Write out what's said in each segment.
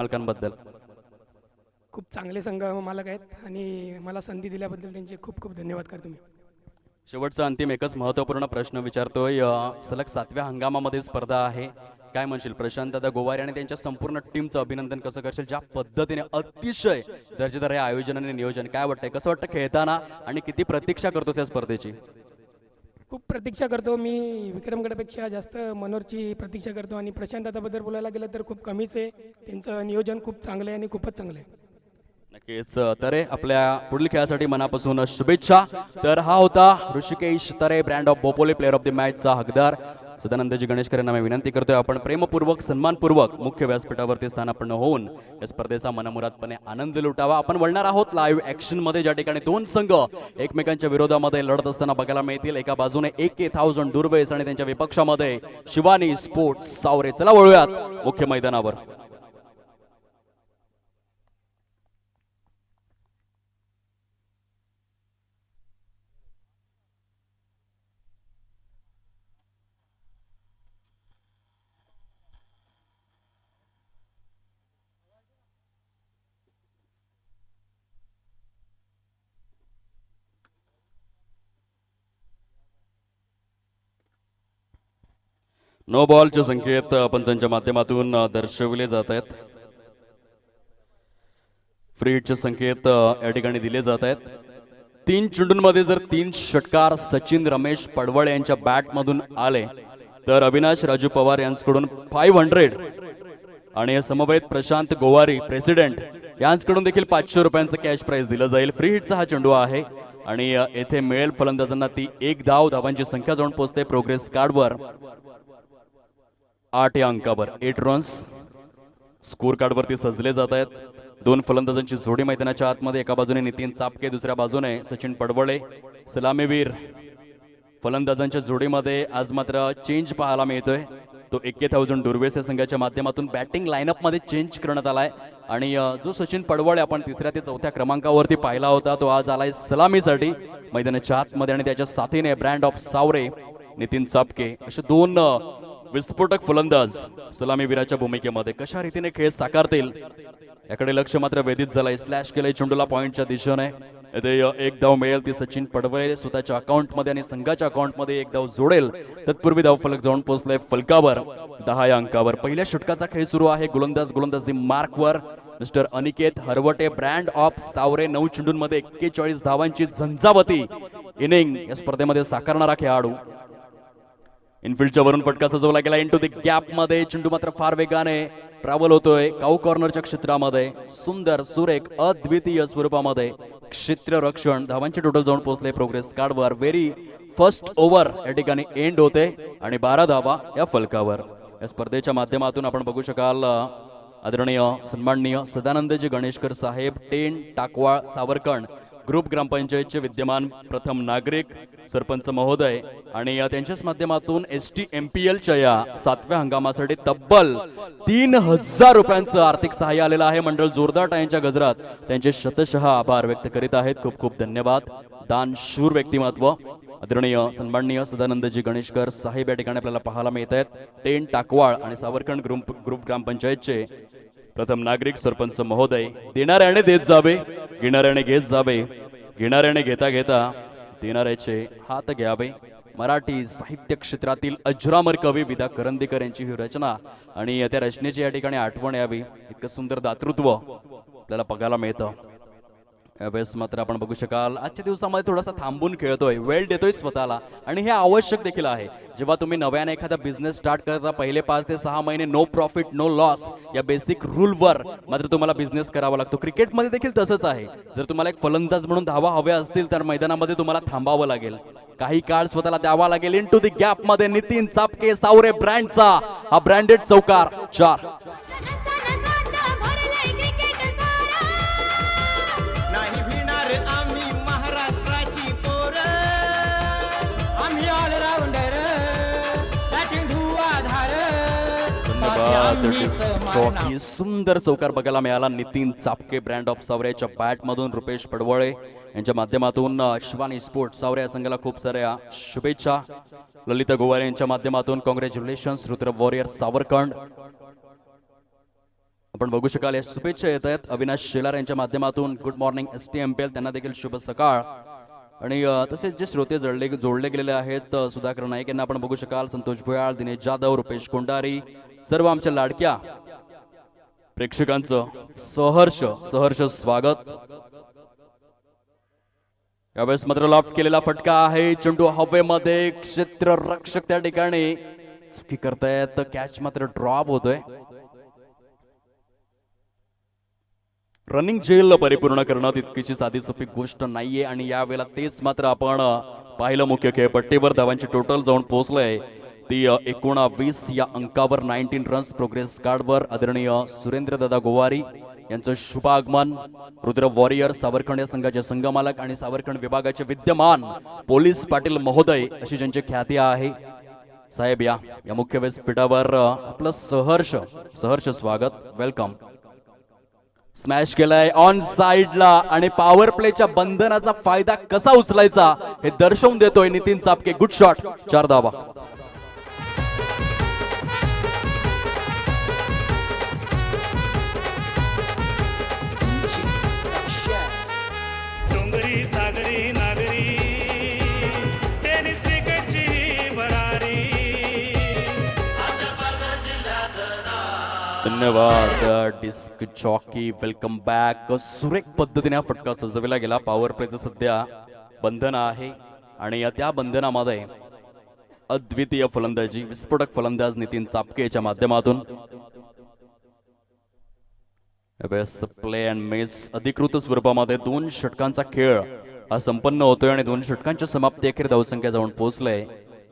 मालकांबद्दल. खूप चांगले संघ मालक आहेत आणि मला संधी दिल्याबद्दल त्यांचे खूप खूप धन्यवाद करतो मी. शेवटचा अंतिम एकच महत्त्वपूर्ण प्रश्न विचारतोय. सलग 7व्या हंगामामध्ये स्पर्धा आहे. काय म्हणशील प्रशांत दादा गोवारे आणि त्यांच्या संपूर्ण टीमचं अभिनंदन कसं करशील? ज्या पद्धतीने अतिशय दर्जेदार हे आयोजन आणि नियोजन, काय वाटतंय, कसं वाटतं खेळताना आणि किती प्रतीक्षा करतोस या स्पर्धेची? खूप प्रतीक्षा करतो मी. विक्रमगडापेक्षा जास्त मनोरची प्रतीक्षा करतो आणि प्रशांत दादाबद्दल बोलायला गेलं तर खूप कमीच आहे. त्यांचं नियोजन खूप चांगलं आहे आणि खूपच चांगलं आहे. नक्कीच. तरे आपल्या पुढील खेळासाठी मनापासून शुभेच्छा. तर हा होता Rishikesh Tare, brand of Bopoli player of the मॅचचा हकदार. सदानंदजी गणेशकर यांना मी विनंती करतोय, आपण प्रेमपूर्वक सन्मानपूर्वक मुख्य व्यासपीठावरती स्थानापन्न होऊन या स्पर्धेचा मनमुरादपणे आनंद लुटावा. आपण वळणार आहोत लाईव्ह ऍक्शन मध्ये, ज्या ठिकाणी दोन संघ एकमेकांच्या विरोधामध्ये लढत असताना बघायला मिळतील. एका बाजूने AK1000 दुर्वेस आणि त्यांच्या विपक्षामध्ये शिवानी स्पोर्ट्स सावरे. चला वळूयात मुख्य मैदानावर. नो बॉलचे संकेत पंचांच्या माध्यमातून दर्शविले जात आहेत. फ्री हिटचे संकेत या ठिकाणी दिले जात आहेत. 3 चेंडूंमध्ये जर 3 षटकार सचिन रमेश पडवळे यांच्या बॅटमधून आले तर अविनाश राजू पवार यांच्याकडून 500 आणि समवेत प्रशांत गोवारी प्रेसिडेंट यांच्याकडून देखील 500 रुपयांचं कॅश प्राइज दिलं जाईल. फ्री हिटचा हा चेंडू आहे आणि येथे मिळेल फलंदाजांना ती 1 धाव. धावांची संख्या जाऊन पोहोचते प्रोग्रेस कार्डवर 8 या अंकावर. 8 रन्स स्कोर कार्डवरती सजले जात आहेत. 2 फलंदाजांची जोडी मैदानाच्या आतमध्ये. एका बाजूने नितीन चापके, दुसऱ्या बाजूने सचिन पडवळे. सलामीवीर फलंदाजांच्या जोडीमध्ये आज मात्र चेंज पाहायला मिळतोय. तो AK1000 दुर्वेस या संघाच्या माध्यमातून बॅटिंग लाईनअप मध्ये चेंज करण्यात आलाय आणि जो सचिन पडवळे आपण 3ऱ्या ते 4थ्या क्रमांकावरती पाहिला होता, तो आज आलाय सलामीसाठी मैदानाच्या आतमध्ये आणि त्याच्या साथीने ब्रँड ऑफ सावरे, नितीन चापके असे 2 विस्फोटक फलंदाज सलामीवीराच्या भूमिकेमध्ये. कशा रीतीने खेळ साकारतील याकडे लक्ष मात्र वेधित झालंय. स्लॅश केलंय चेंडूला पॉइंटच्या दिशेने. येथे 1 धाव मिळेल, ती सचिन पडवळे स्वतःच्या अकाउंटमध्ये आणि संघाच्या अकाउंटमध्ये 1 धाव जोडेल. तत्पूर्वी धाव फलक जाऊन पोहोचलाय फलकावर 10 या अंकावर. पहिल्या षटकाचा खेळ सुरू आहे. गोलंदाजी मार्कवर मिस्टर अनिकेत हरवटे, ब्रँड ऑफ सावरे. 9 चेंडूंमध्ये 41 धावांची झंझावती इनिंग या स्पर्धेमध्ये साकारणारा खेळाडू. इनफिल्डच्या वरून फटका सजवला गेला इंटू द गॅप मध्ये. चेंडू मात्र फार वेगाने ट्रॅव्हल होतोय काऊ कॉर्नरच्या क्षेत्रामध्ये. सुंदर सुरेख अद्वितीय स्वरूपामध्ये क्षेत्ररक्षण. धावांचे टोटल जाऊन पोहोचले प्रोग्रेस कार्डवर. व्हेरी फर्स्ट ओव्हर या ठिकाणी एंड होते आणि 12 धावा या फलकावर. या स्पर्धेच्या माध्यमातून आपण बघू शकाल आदरणीय सन्माननीय सदानंदजी गणेशकर साहेब, 10 टाकवाळ सावरकण ग्रुप ग्रामपंचायतचे विद्यमान प्रथम नागरिक सरपंच महोदय आणि त्यांच्याच माध्यमातून STMPLच्या या 7व्या हंगामासाठी तब्बल 3000 रुपयांचं आर्थिक सहाय्य आलेलं आहे. मंडळ जोरदार टाळ्यांच्या गजरात त्यांचे शतशः आभार व्यक्त करीत आहेत. खूप खूप धन्यवाद. दानशूर व्यक्तिमत्व आदरणीय सन्माननीय सदानंदजी गणेशकर साहेब या ठिकाणी आपल्याला पाहायला मिळत आहेत. 10 टाकवाळ आणि सावरकण ग्रुप ग्रामपंचायतचे प्रथम नागरिक सरपंच महोदय. देणाऱ्याने देत जावे, घेणाऱ्याने घेत जावे, घेणाऱ्याने घेता घेता देणाऱ्याचे हात घ्यावे. मराठी साहित्य क्षेत्रातील अजरामर कवी विदा करंदीकर यांची ही रचना आणि त्या रचनेची या ठिकाणी आठवण यावी. इतकं सुंदर दातृत्व आपल्याला बघायला मिळतं. यावेळेस मात्र आपण बघू शकाल आजच्या दिवसामध्ये थोडासा थांबून खेळतोय, वेळ देतोय स्वतःला आणि हे आवश्यक देखील आहे. जेव्हा तुम्ही नव्याने एखादा बिझनेस स्टार्ट करता पहिले 5 ते 6 महिने नो प्रॉफिट नो लॉस या बेसिक रूलवर मात्र तुम्हाला बिझनेस करावा लागतो. क्रिकेटमध्ये देखील तसंच आहे. जर तुम्हाला एक फलंदाज म्हणून धावा हव्या असतील तर मैदानामध्ये तुम्हाला थांबावं लागेल, काही काळ स्वतःला द्यावा लागेल. इंटू द गॅप मध्ये नितीन चापके सावरे ब्रँडचा हा ब्रँडेड चौकार 4. सुंदर चौकार बघायला मिळाला नितीन चापके ब्रँड ऑफ सावरेच्या बॅट मधून. रुपेश पडवळे यांच्या माध्यमातून शिवानी स्पोर्ट्स सावरे या संघाला खूप साऱ्या शुभेच्छा. ललिता गोवारे यांच्या माध्यमातून कॉंग्रॅच्युलेशन्स रुद्र वॉरियर सावरकंड. आपण बघू शकाल या शुभेच्छा येत आहेत अविनाश शेलार यांच्या माध्यमातून. गुड मॉर्निंग STMPL, त्यांना देखील शुभ सकाळ. आणि तसेच जे श्रोते जोडले गेलेले आहेत सुधाकर नाईक यांना आपण बघू शकाल, संतोष भुयाळ, दिनेश जाधव, रुपेश कोंडारी, सर्व आमच्या लाडक्या प्रेक्षकांचं सहर्ष स्वागत. यावेळेस मात्र लॉफ्ट केलेला फटका आहे, चेंडू हवेमध्ये, क्षेत्ररक्षक त्या ठिकाणी चुकी करतायत, कॅच मात्र ड्रॉप होतोय. रनिंग जेल परिपूर्ण करणं तितकीशी साधी सोपी गोष्ट नाहीये आणि यावेळेला तेच मात्र आपण पाहिलं. मुख्य खेळपट्टीवर धावांची टोटल जाऊन पोहोचलंय ती 19 या अंकावर. 19 रन्स प्रोग्रेस कार्डवर आदरणीय सुरेंद्रदादा गोवारी यांचं शुभागमन. रुद्र वॉरियर सावरखंड या संघाचे संघमालक आणि सावरखंड विभागाचे विद्यमान पोलीस पाटील महोदय अशी ज्यांची ख्याती आहे. साहेब या मुख्य व्यासपीठावर आपलं सहर्ष स्वागत, वेलकम. स्मॅश केलाय ऑन साइडला आणि पॉवर प्लेच्या बंधनाचा फायदा कसा उचलायचा हे दर्शवून देतोय नितीन चापके. गुड शॉट, 4 धावा. डोंगरी सागरी नागरी टेनिस क्रिकेटची भरारी. धन्यवाद डिस्क जॉकी, वेलकम बॅक. सुरेख पद्धतीने हा फटका सजविला गेला. पॉवर प्लेचं सध्या बंधन आहे आणि त्या बंधनामध्ये अद्वितीय फलंदाजी, विस्फोटक फलंदाज नितीन चापके याच्या माध्यमातून. प्ले अँड मिस अधिकृत स्वरूपामध्ये 2 षटकांचा खेळ हा संपन्न होतोय आणि 2 षटकांच्या समाप्ती अखेर धावसंख्या जाऊन पोहोचलंय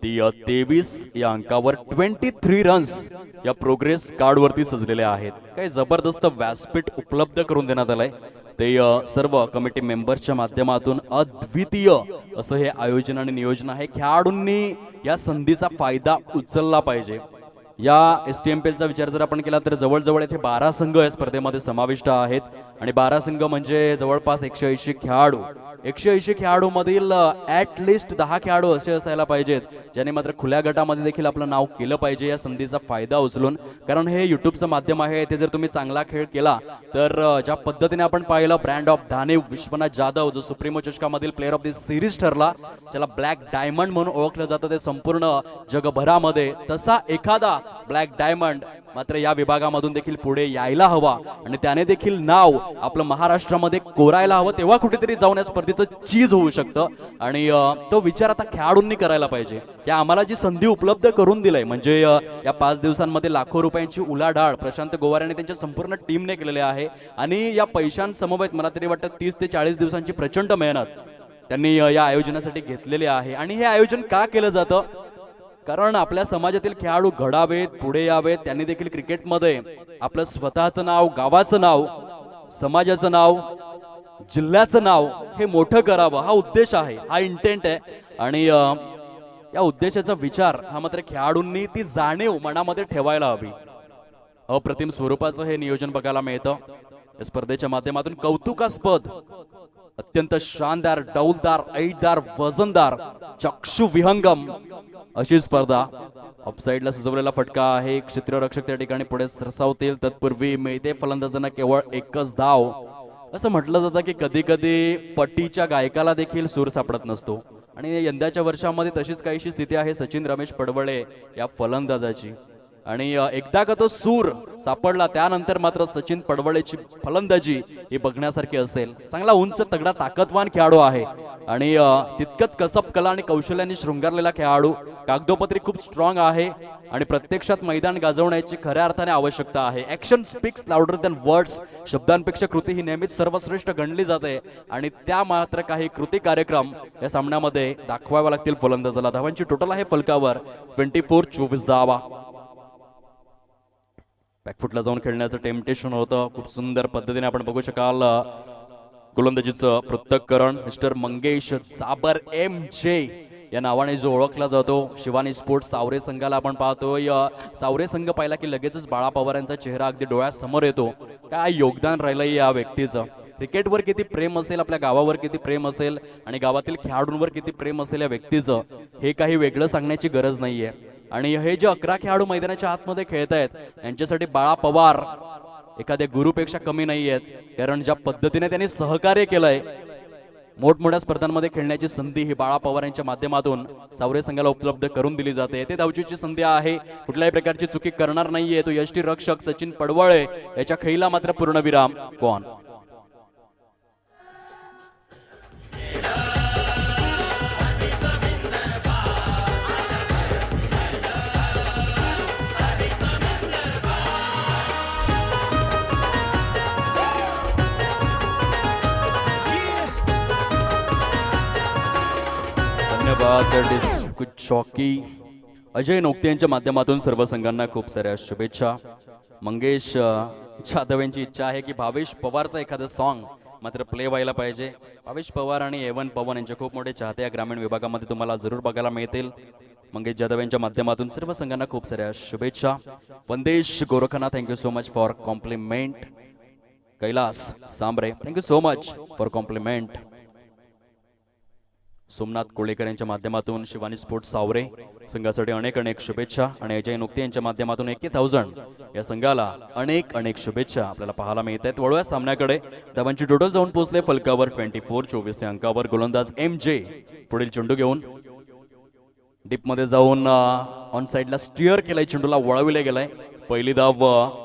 ती 23 या अंकावर. 23 रन्स या प्रोग्रेस कार्डवरती सजलेले आहेत. काही जबरदस्त व्यासपीठ उपलब्ध करून देण्यात आलंय ते सर्व कमिटी मेंबर्सच्या माध्यमातून. अद्वितीय असं हे आयोजन आणि नियोजन आहे. खेळाडूंनी या संधीचा फायदा उचलला पाहिजे. या STMPLचा विचार जर आपण केला तर जवळजवळ येथे 12 संघ या स्पर्धेमध्ये समाविष्ट आहेत आणि 12 संघ म्हणजे जवळपास 180 खेळाडू. 180 खेळाडूमधील ॲटलिस्ट 10 खेळाडू असे असायला पाहिजेत ज्यांनी मात्र खुल्या गटामध्ये देखील आपलं नाव केलं पाहिजे या संधीचा फायदा उचलून. कारण हे युट्यूबचं माध्यम आहे, इथे जर तुम्ही चांगला खेळ केला तर ज्या पद्धतीने आपण पाहिलं ब्रँड ऑफ धानेव विश्वनाथ जाधव जो सुप्रीमो चषकामधील प्लेअर ऑफ द सिरीज ठरला, ज्याला ब्लॅक डायमंड म्हणून ओळखलं जातं ते संपूर्ण जगभरामध्ये, तसा एखादा ब्लॅक डायमंड मात्र या विभागामधून देखील पुढे यायला हवा आणि त्याने देखील नाव आपलं महाराष्ट्रामध्ये कोरायला हवं. तेव्हा कुठेतरी जाऊन या स्पर्धेचं चीज होऊ शकतं आणि तो विचार आता खेळाडूंनी करायला पाहिजे. या आम्हाला जी संधी उपलब्ध करून दिलंय म्हणजे या 5 दिवसांमध्ये लाखो रुपयांची उलाढाल प्रशांत गोवार आणि त्यांच्या संपूर्ण टीमने केलेली आहे आणि या पैशांसमवेत मला तरी वाटतं 30 ते 40 दिवसांची प्रचंड मेहनत त्यांनी या आयोजनासाठी घेतलेली आहे. आणि हे आयोजन का केलं जातं? कारण आपल्या समाजातील खेळाडू घडावेत, पुढे यावेत, त्यांनी देखील क्रिकेटमध्ये आपलं स्वतःचं नाव, गावाचं नाव, समाजाचं नाव, जिल्ह्याचं नाव हे मोठं करावं हा उद्देश आहे, हा इंटेंट आहे. आणि या उद्देशाचा विचार हा मात्र खेळाडूंनी ती जाणीव मनामध्ये ठेवायला हवी. अप्रतिम स्वरूपाचं हे नियोजन बघायला मिळतं या स्पर्धेच्या माध्यमातून. कौतुकास्पद, अत्यंत शानदार, डौलदार, ऐटदार, वजनदार, चक्षु विहंगम अशी स्पर्धा. ऑफसाईडला सजवलेला फटका आहे. क्षेत्ररक्षक त्या ठिकाणी पुढे सरसावतील तत्पूर्वी मिळते फलंदाजांना केवळ 1च धाव. असं म्हटलं जातं की कधी कधी पट्टीच्या गायकाला देखील सूर सापडत नसतो आणि यंदाच्या वर्षामध्ये तशीच काहीशी स्थिती आहे सचिन रमेश पडवळे या फलंदाजाची. आणि एकदा का तो सूर सापडला त्यानंतर मात्र सचिन पडवळेची फलंदाजी ही बघण्यासारखी असेल. चांगला उंच तगडा ताकदवान खेळाडू आहे आणि तितकंच कसब कला आणि कौशल्याने शृंगारलेला खेळाडू. कागदोपत्री खूप स्ट्रॉंग आहे आणि प्रत्यक्षात मैदान गाजवण्याची खऱ्या अर्थाने आवश्यकता आहे. Action speaks louder than words. शब्दांपेक्षा कृती ही नेहमीच सर्वश्रेष्ठ गणली जाते आणि त्या मात्र काही कृती कार्यक्रम या सामन्यामध्ये दाखवाव्या लागतील फलंदाजाला. धावांची टोटल आहे फलकावर 24 धावा. बॅकफुटला जाऊन खेळण्याचं टेम्पटेशन होतं. खूप सुंदर पद्धतीने आपण बघू शकाल गोलंदाजीचं पृथक्करण. मिस्टर मंगेश जाबर MJ या नावाने जो ओळखला जातो. शिवानी स्पोर्ट्स सावरे संघाला आपण पाहतोय. सावरे संघ पाहिला की लगेचच बाळा पवार यांचा चेहरा अगदी डोळ्यासमोर येतो. काय योगदान राहिलंय या व्यक्तीचं. क्रिकेटवर किती प्रेम असेल, आपल्या गावावर किती प्रेम असेल आणि गावातील खेळाडूंवर किती प्रेम असेल या व्यक्तीचं, हे काही वेगळं सांगण्याची गरज नाहीये. आणि हे जे 11 खेळाडू मैदानाच्या आतमध्ये खेळत आहेत यांच्यासाठी बाळा पवार एखाद्या गुरुपेक्षा कमी नाही आहेत, कारण ज्या पद्धतीने त्यांनी सहकार्य केलंय, मोठमोठ्या स्पर्धांमध्ये खेळण्याची संधी ही बाळा पवार यांच्या माध्यमातून सावरे संघाला उपलब्ध करून दिली जाते. ते धावचीची संधी आहे, कुठल्याही प्रकारची चुकी करणार नाहीये तो यष्टी रक्षक सचिन पडवळे. याच्या खेळीला मात्र पूर्णविराम. कोण धन्यवाद. डिस्क चॉकी अजय नोक्ते यांच्या माध्यमातून सर्व संघांना खूप साऱ्या शुभेच्छा. मंगेश जाधव यांची इच्छा आहे की भावेश पवारचा एखादं सॉन्ग मात्र प्ले व्हायला पाहिजे. भावेश पवार आणि एवन पवन यांचे खूप मोठे चाहते या ग्रामीण विभागामध्ये तुम्हाला जरूर बघायला मिळतील. मंगेश जाधव यांच्या माध्यमातून सर्व संघांना खूप साऱ्या शुभेच्छा. Vandesh Gorakhnath thank you so much for compliment. Kailas Sambare thank you so much for compliment. Somnath Kolekar यांच्या माध्यमातून शिवानी स्पोर्ट्स सावरे संघासाठी अनेक अनेक शुभेच्छा. आणि अजय नुक्ते यांच्या माध्यमातून 81,000 या संघाला अनेक अनेक शुभेच्छा आपल्याला पाहायला मिळत आहेत. वळूया सामन्याकडे. धावांची टोटल जाऊन पोहोचले फलकावर 24-24 या अंकावर. गोलंदाज MJ पुढील चेंडू घेऊन डीपमध्ये जाऊन ऑन साइडला स्टिअर केलाय, चेंडूला वळविले गेलाय. पहिली धाव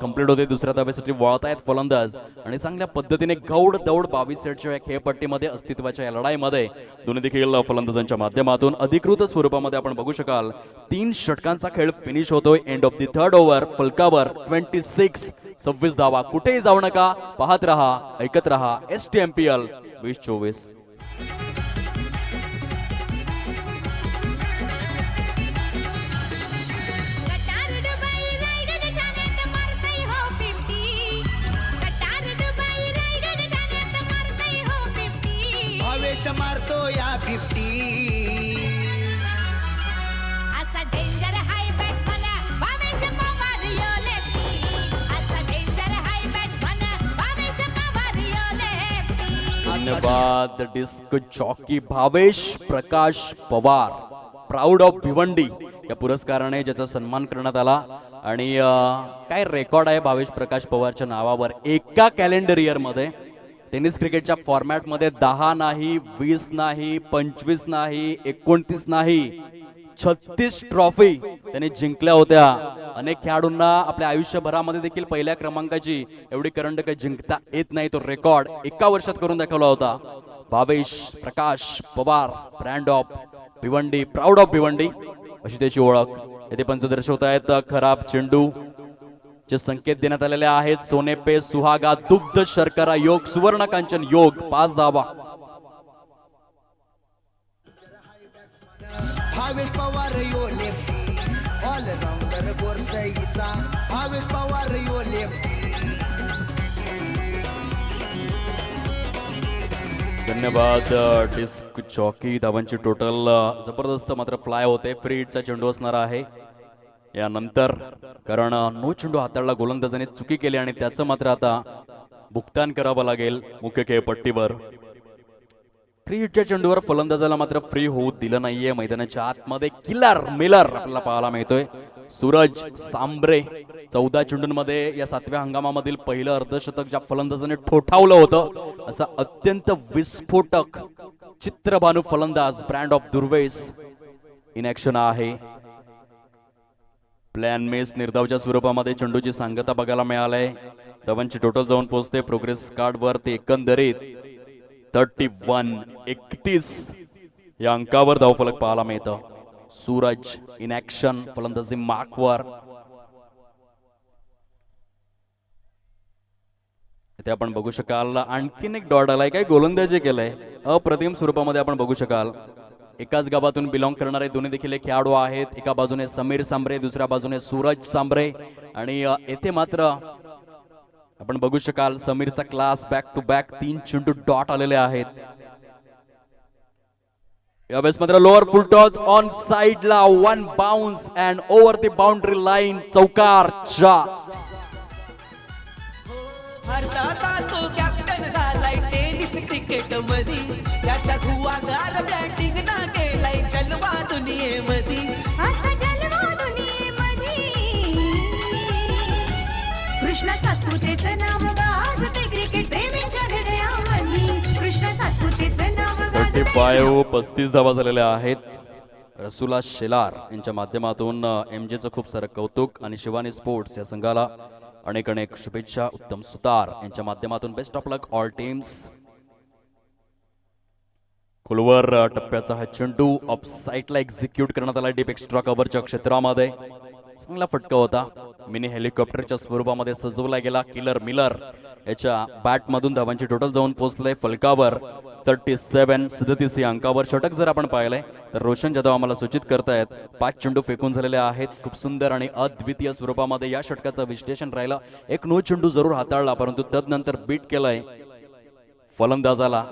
कंप्लीट होते. दुसऱ्या धावेसाठी वळतायत फलंदाज आणि चांगल्या पद्धतीने गौड दौड 22 सेटच्या या खेळपट्टीमध्ये अस्तित्वाच्या या लढाईमध्ये दोन्ही देखील फलंदाजांच्या माध्यमातून अधिकृत स्वरूपामध्ये आपण बघू शकाल 3 षटकांचा खेळ फिनिश होतोय. End of the third over. फलकावर 26 धावा. कुठेही जाऊ नका, पाहत रहा, ऐकत रहा. STMPL 2024. मारतो या 50. असा डेंजर हाय बॅट्समन भावेश पवार यो लेफ्टी. असा डेंजर हाय बॅट्समन भावेश पवार यो लेफ्टी. धन्यवाद. डिस्क चॉकी भावेश प्रकाश पवार प्राऊड ऑफ भिवंडी या पुरस्काराने ज्याचा सन्मान करण्यात आला. आणि काय रेकॉर्ड आहे भावेश प्रकाश पवारच्या नावावर एका कॅलेंडर इयर मध्ये. टेनिस क्रिकेटच्या फॉर्मॅटमध्ये 10 नाही, 20 नाही, 25 नाही, 29 नाही, 36 ट्रॉफी त्यांनी जिंकल्या होत्या. अनेक खेळाडूंना आपल्या आयुष्यभरामध्ये देखील पहिल्या क्रमांकाची एवढी करंट काही जिंकता येत नाही. तो रेकॉर्ड एका वर्षात करून दाखवला होता. Bhavesh Prakash Pawar brand of Bhiwandi, proud of Bhiwandi अशी त्याची ओळख. येथे पंच दर्शवत आहेत. खराब चेंडू चे संकेत देण्यात आलेले आहेत. सोने पे सुहागा, दुग्ध शर्करा योग, सुवर्ण कांचन योग. 5 धावा. भावेश पवार यो लेफ्टी. ऑलराऊंडर बोरसईचा भावेश पवार यो लेफ्टी. धन्यवाद. डिस्क चॉकी धावांची टोटल जबरदस्त मात्र फ्लाय होते. फ्री हिटचा चेंडू असणार आहे यानंतर, कारण नो चेंडू हाताळला गोलंदाजाने चुकी केली आणि त्याचं मात्र आता भुगतान करावं लागेल मुख्य खेळपट्टीवर. फ्री हिटच्या चेंडूवर फलंदाजाला मात्र फ्री होऊ दिलं नाहीये. मैदानाच्या आतमध्ये किलर मिलर आपल्याला पाहायला मिळतोय. सूरज सांबरे 14 चेंडूंमध्ये या 7व्या हंगामामधील पहिलं अर्धशतक ज्या फलंदाजाने ठोठावलं होतं असा अत्यंत विस्फोटक चित्रभानू फलंदाज brand of Durves in action आहे. प्लॅन मेस निर्धावच्या स्वरूपामध्ये चेंडूची सांगता बघायला मिळालंय. धावांची टोटल जाऊन पोहोचते प्रोग्रेस कार्ड वर. ते एकंदरीत 31-31 या अंकावर धावफलक पाहायला मिळतं. सूरज इन ऍक्शन फलंदाजी मार्कवर. इथे आपण बघू शकाल आणखीन एक डॉट आलाय. काय गोलंदाजी केलंय अप्रतिम स्वरूपामध्ये आपण बघू शकाल. एकाच गावातून बिलॉंग करणारे दोन्ही देखील खेळाडू आहेत. एका बाजूने समीर सांबरे, दुसऱ्या बाजूने सूरज सांबरे. आणि येथे मात्र आपण बघू शकाल समीरचा क्लास. बॅक टू बॅक 3 चेंडू डॉट आलेले आहेत. यावेळेस मात्र लोअर फुल टॉस ऑन साइडला 1 bounce and over the boundary line. चौकार 4. भारताचा तो कॅप्टन झालाय टेनिस क्रिकेट मध्ये. त्याच्या धुवाधार बॅटिंग ना केलाय जलवा दुनियेमध्ये. असा जलवा दुनियेमध्ये कृष्ण सातपुते सातपुतेचं नाव गाजते क्रिकेट प्रेमींच्या हृदयामध्ये कृष्ण सातपुतेचं नाव गाजते 35 धावा झालेल्या आहेत. रसुला शेलार यांच्या माध्यमातून MJ चं खूप सारं कौतुक आणि शिवानी स्पोर्ट्स या संघाला अनेक अनेक शुभेच्छा. उत्तम सुतार यांच्या माध्यमातून best of luck all teams. खोलवर टप्प्याचा हा चेंडू ऑफ साईडला एक्झिक्यूट करण्यात आला डीप एक्स्ट्रा कव्हरच्या क्षेत्रामध्ये. चांगला फटका होता. मिनी हेलिकॉप्टरच्या स्वरूपामध्ये सजवला गेला. किलर मिलर याच्या बॅटमधून धावांची टोटल जाऊन पोहोचले फलकावर 37 या अंकावर. षटक जर आपण पाहिलंय तर रोशन जाधव आम्हाला सूचित करतायत 5 चेंडू फेकून झालेले आहेत. खूप सुंदर आणि अद्वितीय स्वरूपामध्ये या षटकाचं विश्लेषण राहिलं. एक नो चेंडू जरूर हाताळला परंतु तदनंतर बीट केलंय फलंदाजाला.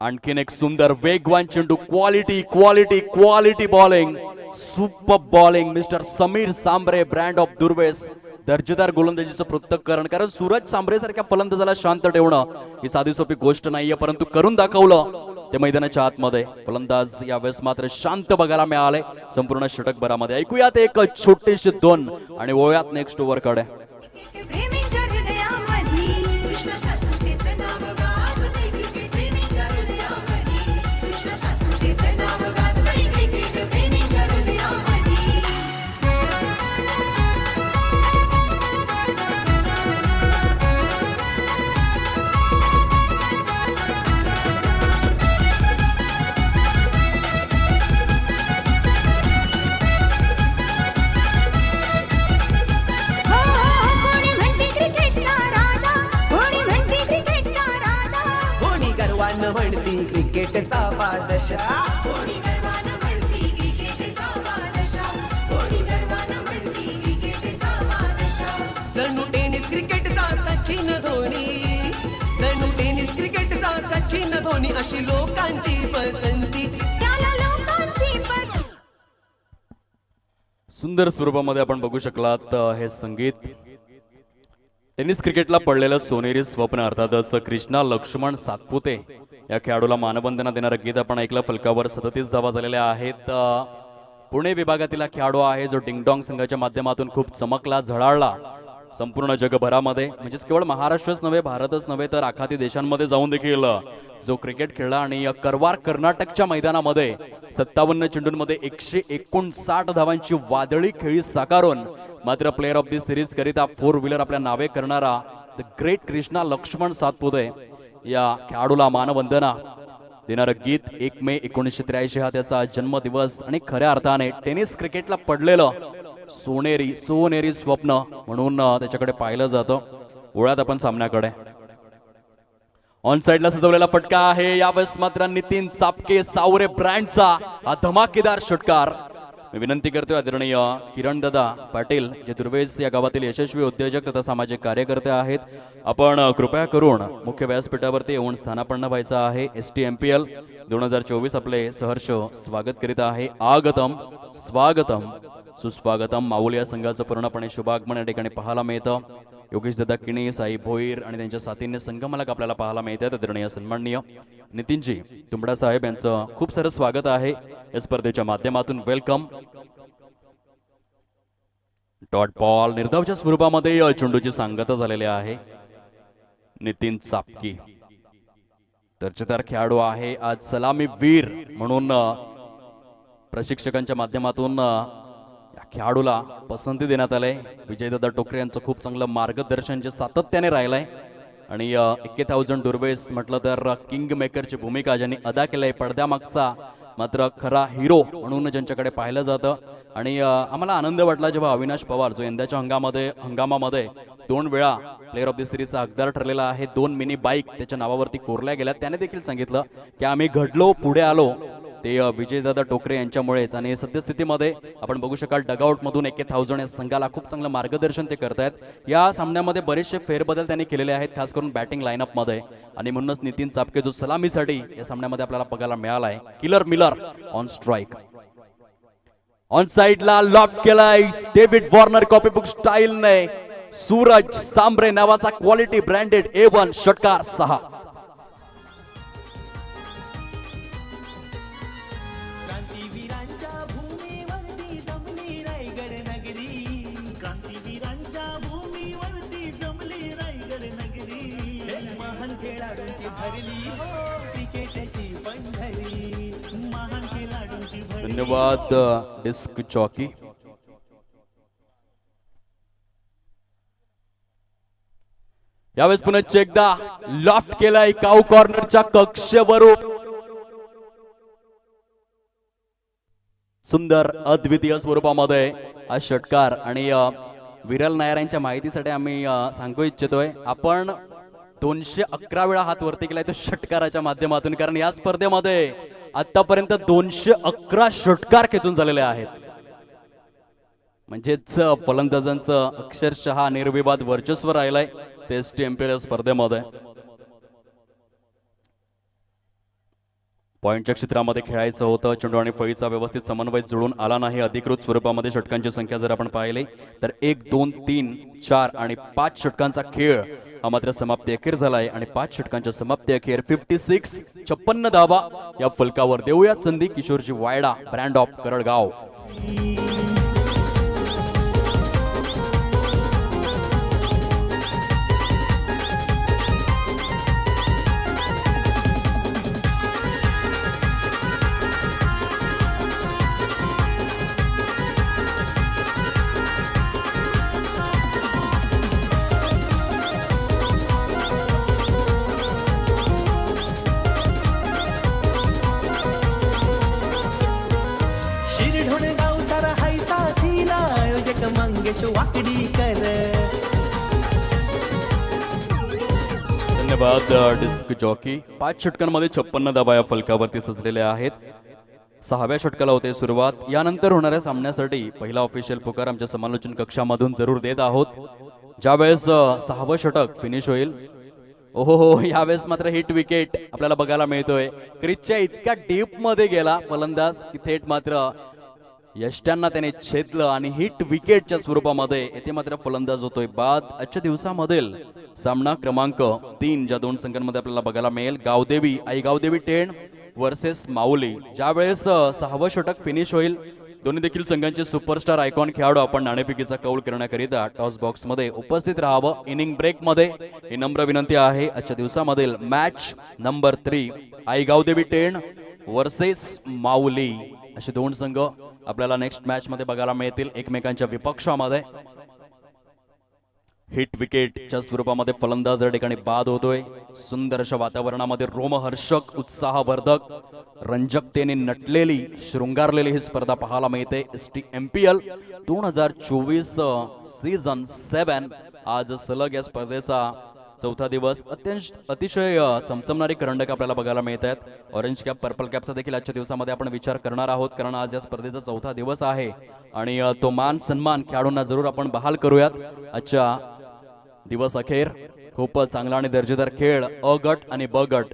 आणखीन एक सुंदर वेगवान चेंडू. Quality quality quality bowling. Super bowling mister Sameer Sambare brand of Durves. दर्जेदार गोलंदाजीचं पृथक्करण. कारण सूरज सांबरे सारख्या फलंदाजाला शांत ठेवणं ही साधी सोपी गोष्ट नाहीये परंतु करून दाखवलं ते मैदानाच्या आतमध्ये. फलंदाज यावेळेस मात्र शांत बघायला मिळाले संपूर्ण षटकभरामध्ये. ऐकूयात एक छोटीशी 2 आणि वळूयात नेक्स्ट ओव्हर कडे. प्रेमींच्या हृदयामध्ये कृष्ण सातपुतेचं नाव गाजते क्रिकेट प्रेमींच्या हृदयामध्ये कृष्ण सातपुतेचं नाव गाजते क्रिकेट प्रेमींच्या हृदयामध्ये कोणी म्हणते क्रिकेटचा राजा कोणी म्हणते क्रिकेटचा राजा कोणी गर्वानं म्हणती क्रिकेटचा बादशाह. कोणी गर्वानं म्हणते क्रिकेटचा बादशाह कोणी गर्वानं म्हणते क्रिकेटचा बादशाह जणू टेनिस क्रिकेटचा सचिन धोनी. जणू टेनिस क्रिकेटचा सचिन धोनी अशी लोकांची पसंती. त्याला लोकांची पसंती. सुंदर स्वरूपामध्ये आपण बघू शकलात हे संगीत. टेनिस क्रिकेटला पडलेलं सोनेरी स्वप्न अर्थातच कृष्णा लक्ष्मण सातपुते या खेळाडूला मानवंदना देणारं गीत आपण ऐकलं. फलकावर 37 धावा झालेल्या आहेत. पुणे विभागातील हा खेळाडू आहे जो डिंगडॉंग संघाच्या माध्यमातून खूप चमकला झळाळला संपूर्ण जगभरामध्ये. म्हणजेच केवळ महाराष्ट्रच नव्हे भारतच नव्हे तर आखाती देशांमध्ये जाऊन देखील जो क्रिकेट खेळला आणि करवार कर्नाटकच्या मैदानामध्ये 57 चेंडूंमध्ये 159 धावांची वादळी खेळी साकारून मात्र प्लेअर ऑफ दी सिरीज करिता 4 व्हीलर आपल्या नावे करणारा द ग्रेट कृष्णा लक्ष्मण सातपुते या खेळाडूला मानवंदना देणारं गीत. 1 मे 1983 हा त्याचा जन्मदिवस आणि खऱ्या अर्थाने टेनिस क्रिकेटला पडलेलं सोनेरी स्वप्न म्हणून त्याच्याकडे पाहिलं जातं. ओळ्यात आपण सामन्याकडे. ऑन साइडला सजवलेला फटका आहे. यावेळेस मात्र नितीन चापके सावरे ब्रँडचा हा धमाकेदार षटकार. मी विनंती करतोय आदरणीय किरण दादा पाटील जे दुर्वेस या गावातील यशस्वी उद्योजक तथा सामाजिक कार्यकर्ते आहेत. आपण कृपया करून मुख्य व्यासपीठावरती येऊन स्थानापन्न व्हायचं आहे. STMPL 2024 आपले सहर्ष स्वागत करीत आहे. आगतम स्वागतम सुस्वागतम. माऊली या संघाचं पूर्णपणे शुभागमन या ठिकाणी पाहायला मिळतं. योगेश दादा किणी, साई भोईर आणि त्यांच्या साथीने संगमलक आपल्याला पाहायला मिळतात. आदरणीय सन्माननीय नितीनजी तुंबडा साहेब यांचं खूप सारं स्वागत आहे या स्पर्धेच्या माध्यमातून. वेलकम. डॉट बॉल निर्धावच्या स्वरूपामध्ये चेंडूची सांगता झालेली आहे. नितीन चापकी दर्जेदार खेळाडू आहे. आज सलामी वीर म्हणून प्रशिक्षकांच्या माध्यमातून या खेळाडूला पसंती देण्यात आले. विजयदादा टोकरे यांचं खूप चांगलं मार्गदर्शन जे सातत्याने राहिलंय आणि 21,000 दुर्वेस म्हटलं तर किंग मेकरची भूमिका ज्यांनी अदा केलंय पडद्यामागचा मात्र खरा हिरो म्हणून ज्यांच्याकडे पाहिलं जातं. आणि आम्हाला आनंद वाटला जेव्हा अविनाश पवार जो यंदाच्या हंगामामध्ये 2 वेळा प्लेअर ऑफ द सिरीजचा हकदार ठरलेला आहे. 2 मिनी बाईक त्याच्या नावावरती कोरल्या गेल्या. त्याने देखील सांगितलं की आम्ही घडलो पुढे आलो ते विजयदादा टोकरे यांच्यामुळेच. आणि सद्यस्थितीमध्ये आपण बघू शकाल डगआउट मधून 21,000 या संघाला खूप चांगलं मार्गदर्शन ते करतायत. या सामन्यामध्ये बरेचसे फेरबदल त्यांनी केलेले आहेत खास करून बॅटिंग लाईनअप मध्ये. आणि म्हणूनच नितीन चापके जो सलामीसाठी या सामन्यामध्ये आपल्याला बघायला मिळाला आहे. Killer Miller on strike. On साइडला लॉफ्ट केलाय डेव्हिड वॉर्नर कॉपीबुक स्टाईलने. सूरज सांबरे नावाचा क्वालिटी ब्रँडेड A1 षटकार 6. क्रांतीवीरांच्या भूमीवरती जमली रायगड नगरी. क्रांतीवीरांच्या भूमीवरती जमली खेळाडूंची भरली हो क्रिकेटची पंढरी महान खेळाडूंची भरली धन्यवाद डिस्क चॉकी. यावेळेस पुन्हा एकदा लॉफ्ट केलाय काऊ कॉर्नरच्या कक्षेवरून. सुंदर अद्वितीय स्वरूपामध्ये हा षटकार. आणि विरल नायर यांच्या माहितीसाठी आम्ही सांगू इच्छितोय आपण 211 वेळा हात वरती केलाय तो षटकाराच्या माध्यमातून, कारण या स्पर्धेमध्ये आतापर्यंत 211 षटकार खेचून झालेले आहेत. म्हणजेच फलंदाजांचं अक्षरशः निर्विवाद वर्चस्व राहिलंय टेस्ट एमपीएल स्पर्धेमध्ये. पॉइंटच्या क्षेत्रामध्ये खेळायचं होतं. चेंडू आणि फळीचा व्यवस्थित समन्वय जुळून आला नाही. अधिकृत स्वरूपामध्ये षटकांची संख्या जर आपण पाहिली तर 1, 2, 3, 4 आणि 5 षटकांचा खेळ हा मात्र समाप्ती अखेर झालाय. आणि 5 षटकांच्या समाप्ती अखेर 56 56 धावा या फलकावर. देऊयात संधी किशोरजी वायडा, ब्रँड ऑफ करडगाव. शिरढोण गाव सारा हाय साथीला आयोजक मंगेश वाकडीकर धन्यवाद डिस्क जॉकी. 5 षटकांमध्ये 56 धावा या फलकावरती सजलेल्या आहेत. 6व्या षटकाला होते सुरुवात. यानंतर होणाऱ्या सामन्यासाठी पहिला ऑफिशियल पुकार आमच्या समालोचन कक्षामधून जरूर देत आहोत. ज्यावेळेस 6वं षटक फिनिश होईल, ओहो यावेळेस मात्र हिट विकेट आपल्याला बघायला मिळतोय. क्रिजच्या इतक्या डीप मध्ये गेला फलंदाज की थेट मात्र यष्ट्यांना त्याने छेदलं आणि हिट विकेटच्या स्वरूपामध्ये येथे मात्र फलंदाज होतोय बाद. आजच्या दिवसामधील सामना क्रमांक 3 ज्या 2 संघांमध्ये आपल्याला बघायला मिळेल, गावदेवी आई गावदेवी 10 वर्सेस माऊली. ज्यावेळेस 6वं षटक फिनिश होईल, दोन्ही देखील संघांचे सुपरस्टार आयकॉन खेळाडू आपण नाणेफेकीचा कौल करण्याकरिता टॉस बॉक्स मध्ये उपस्थित राहावं. इनिंग ब्रेक मध्ये ही नम्र विनंती आहे. आजच्या दिवसामधील मॅच नंबर 3 आई गावदेवी 10 वर्सेस माऊली असे 2 संघ आपल्याला नेक्स्ट मॅच मध्ये बघायला मिळतील एकमेकांच्या विपक्षामध्ये. हिट विकेटच्या स्वरूपामध्ये फलंदाज या ठिकाणी बाद होतोय. सुंदर अशा वातावरणामध्ये रोमहर्षक, उत्साहवर्धक, रंजकतेने नटलेली, शृंगारलेली ही स्पर्धा पाहायला मिळते. STMPL 2024 सीझन 7 आज सलग या स्पर्धेचा 4था दिवस. अतिशय चमचमणारी करंडक आपल्याला बघायला मिळत आहेत. ऑरेंज कॅप, पर्पल कॅपचा देखील आजच्या दिवसामध्ये आपण विचार करणार आहोत, कारण आज या स्पर्धेचा 4था दिवस आहे आणि तो मान सन्मान खेळाडूंना जरूर आपण बहाल करूयात. आजच्या दिवस अखेर खूप चांगला आणि दर्जेदार खेळ अ गट आणि ब गट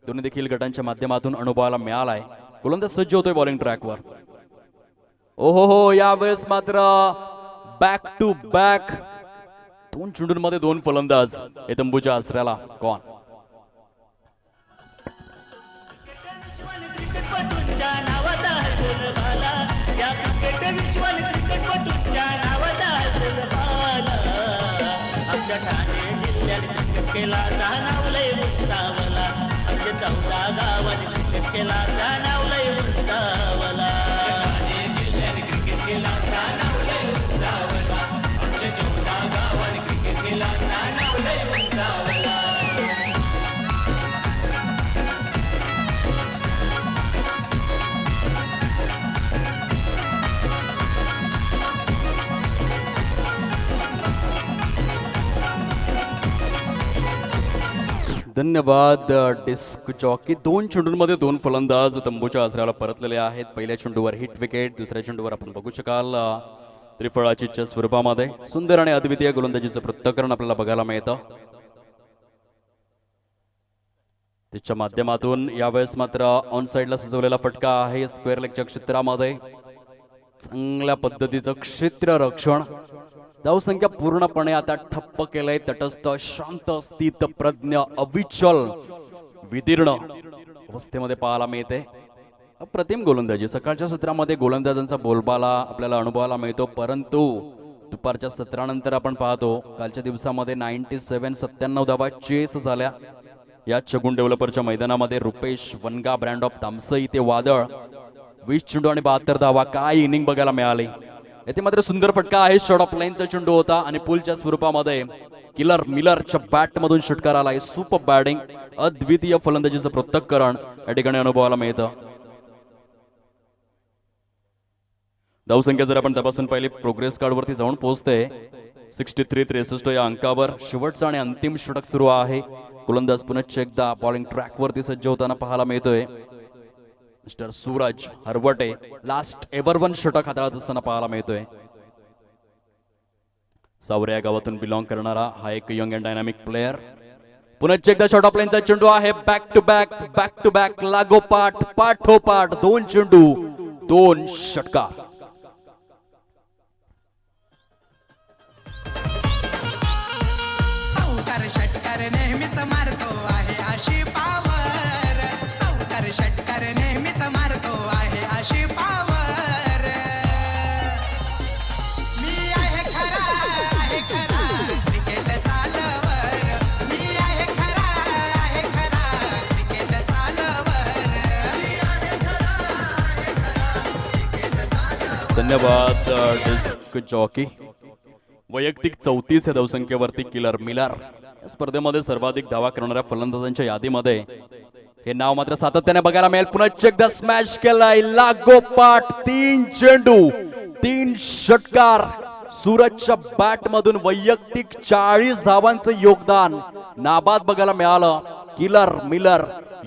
दोन्ही देखील गटांच्या माध्यमातून अनुभवायला मिळालाय. गोलंदाज सज्ज होतोय बॉलिंग ट्रॅकवर. ओहो यावेळेस मात्र बॅक टू बॅक 2 चेंडूंमध्ये 2 फलंदाज हे तंबूच्या आसऱ्याला कोण. क्रिकेटपटूंच्या नावाचा बोलबाला या क्रिकेट विश्वात क्रिकेटपटूंच्या नावाचा बोलबाला आमच्या ठाणे जिल्ह्यात क्रिकेट केला जाणवलंय उंचावला. आमच्या 14 गावात क्रिकेट केला जाणवलंय उंचावला. ठाणे जिल्ह्यात क्रिकेट केला जाणवलंय उंचावला. आमच्या 14 गावात क्रिकेट केला जाणवलंय उंचावला. धन्यवाद डिस्क जॉकी. 2 चेंडूंमध्ये 2 फलंदाज तंबूच्या आसऱ्याला परतलेले आहेत. पहिल्या चेंडूवर हिट विकेट, दुसऱ्या चेंडूवर आपण बघू शकाल त्रिफळाचीच्या स्वरूपामध्ये सुंदर आणि अद्वितीय गोलंदाजीचं पृथक्करण आपल्याला बघायला मिळतं. त्याच्या माध्यमातून यावेळेस मात्र ऑन साइडला सजवलेला फटका आहे. स्क्वेअर लेगच्या क्षेत्रामध्ये चांगल्या पद्धतीचं क्षेत्र रक्षण. धावसंख्या पूर्णपणे आता ठप्प केलंय. तटस्थ, शांत, स्थित प्रज्ञ, अविचल, विदीर्ण अवस्थेमध्ये पाहायला मिळते. अप्रतिम गोलंदाजी. सकाळच्या सत्रामध्ये गोलंदाजांचा बोलबाला आपल्याला अनुभवायला मिळतो, परंतु दुपारच्या सत्रानंतर आपण पाहतो कालच्या दिवसामध्ये 97 धावा चेस झाल्या. या चगुण डेव्हलपरच्या मैदानामध्ये रुपेश वनगा ब्रँड ऑफ तामसई ते वादळ 20 चेंडू आणि 72 धावा. काय इनिंग बघायला मिळाली. येथे मात्र सुंदर फटका आहे. शॉट ऑफ लाईनचा चेंडू होता आणि पुलच्या स्वरूपामध्ये किलर मिलरच्या बॅट मधून षटकार आलाय. सुपर बॅटिंग, अद्वितीय फलंदाजीचं पृथक्करण या ठिकाणी अनुभवायला मिळतं. धावसंख्या जर आपण तपासून पाहिली प्रोग्रेस कार्ड वरती जाऊन पोहोचते 63-63 या अंकावर. शेवटचा आणि अंतिम षटक सुरू आहे. गोलंदाज पुनश्च एकदा बॉलिंग ट्रॅक वरती सज्ज होताना पाहायला मिळतोय. Mister Suraj Harvate last ever one षटक हाताळत असताना पाहायला मिळतोय. सावरे या गावातून बिलॉंग करणारा हा एक यंग अँड डायनामिक प्लेअर. पुनश्च एकदा शॉट ऑफ लाईनचा चेंडू आहे. बॅक टू बॅक लागोपाठ पाठोपाठ 2 चेंडू 2 षटकार. सावकार षटकार नेहमीच मारतो आहे अशी पावर. सावकार षटकार नेहमीच मारतो आहे अशी पावर. मी आहे खरा क्रिकेट चालवर. मी आहे खरा क्रिकेट चालवर. धन्यवाद डिस्क जॉकी. वैयक्तिक 34 या धावसंख्येवरती किलर मिलर. या स्पर्धेमध्ये सर्वाधिक धावा करणाऱ्या फलंदाजांच्या यादीमध्ये हे नाव मात्र सातत्याने बघायला मिळेल. पुनश्च एकदा स्मॅश केलाय. लागोपाठ 3 चेंडू 3 षटकार. सूरजच्या बॅट मधून वैयक्तिक 40 धावांचं योगदान नाबाद बघायला मिळालं. Killer Miller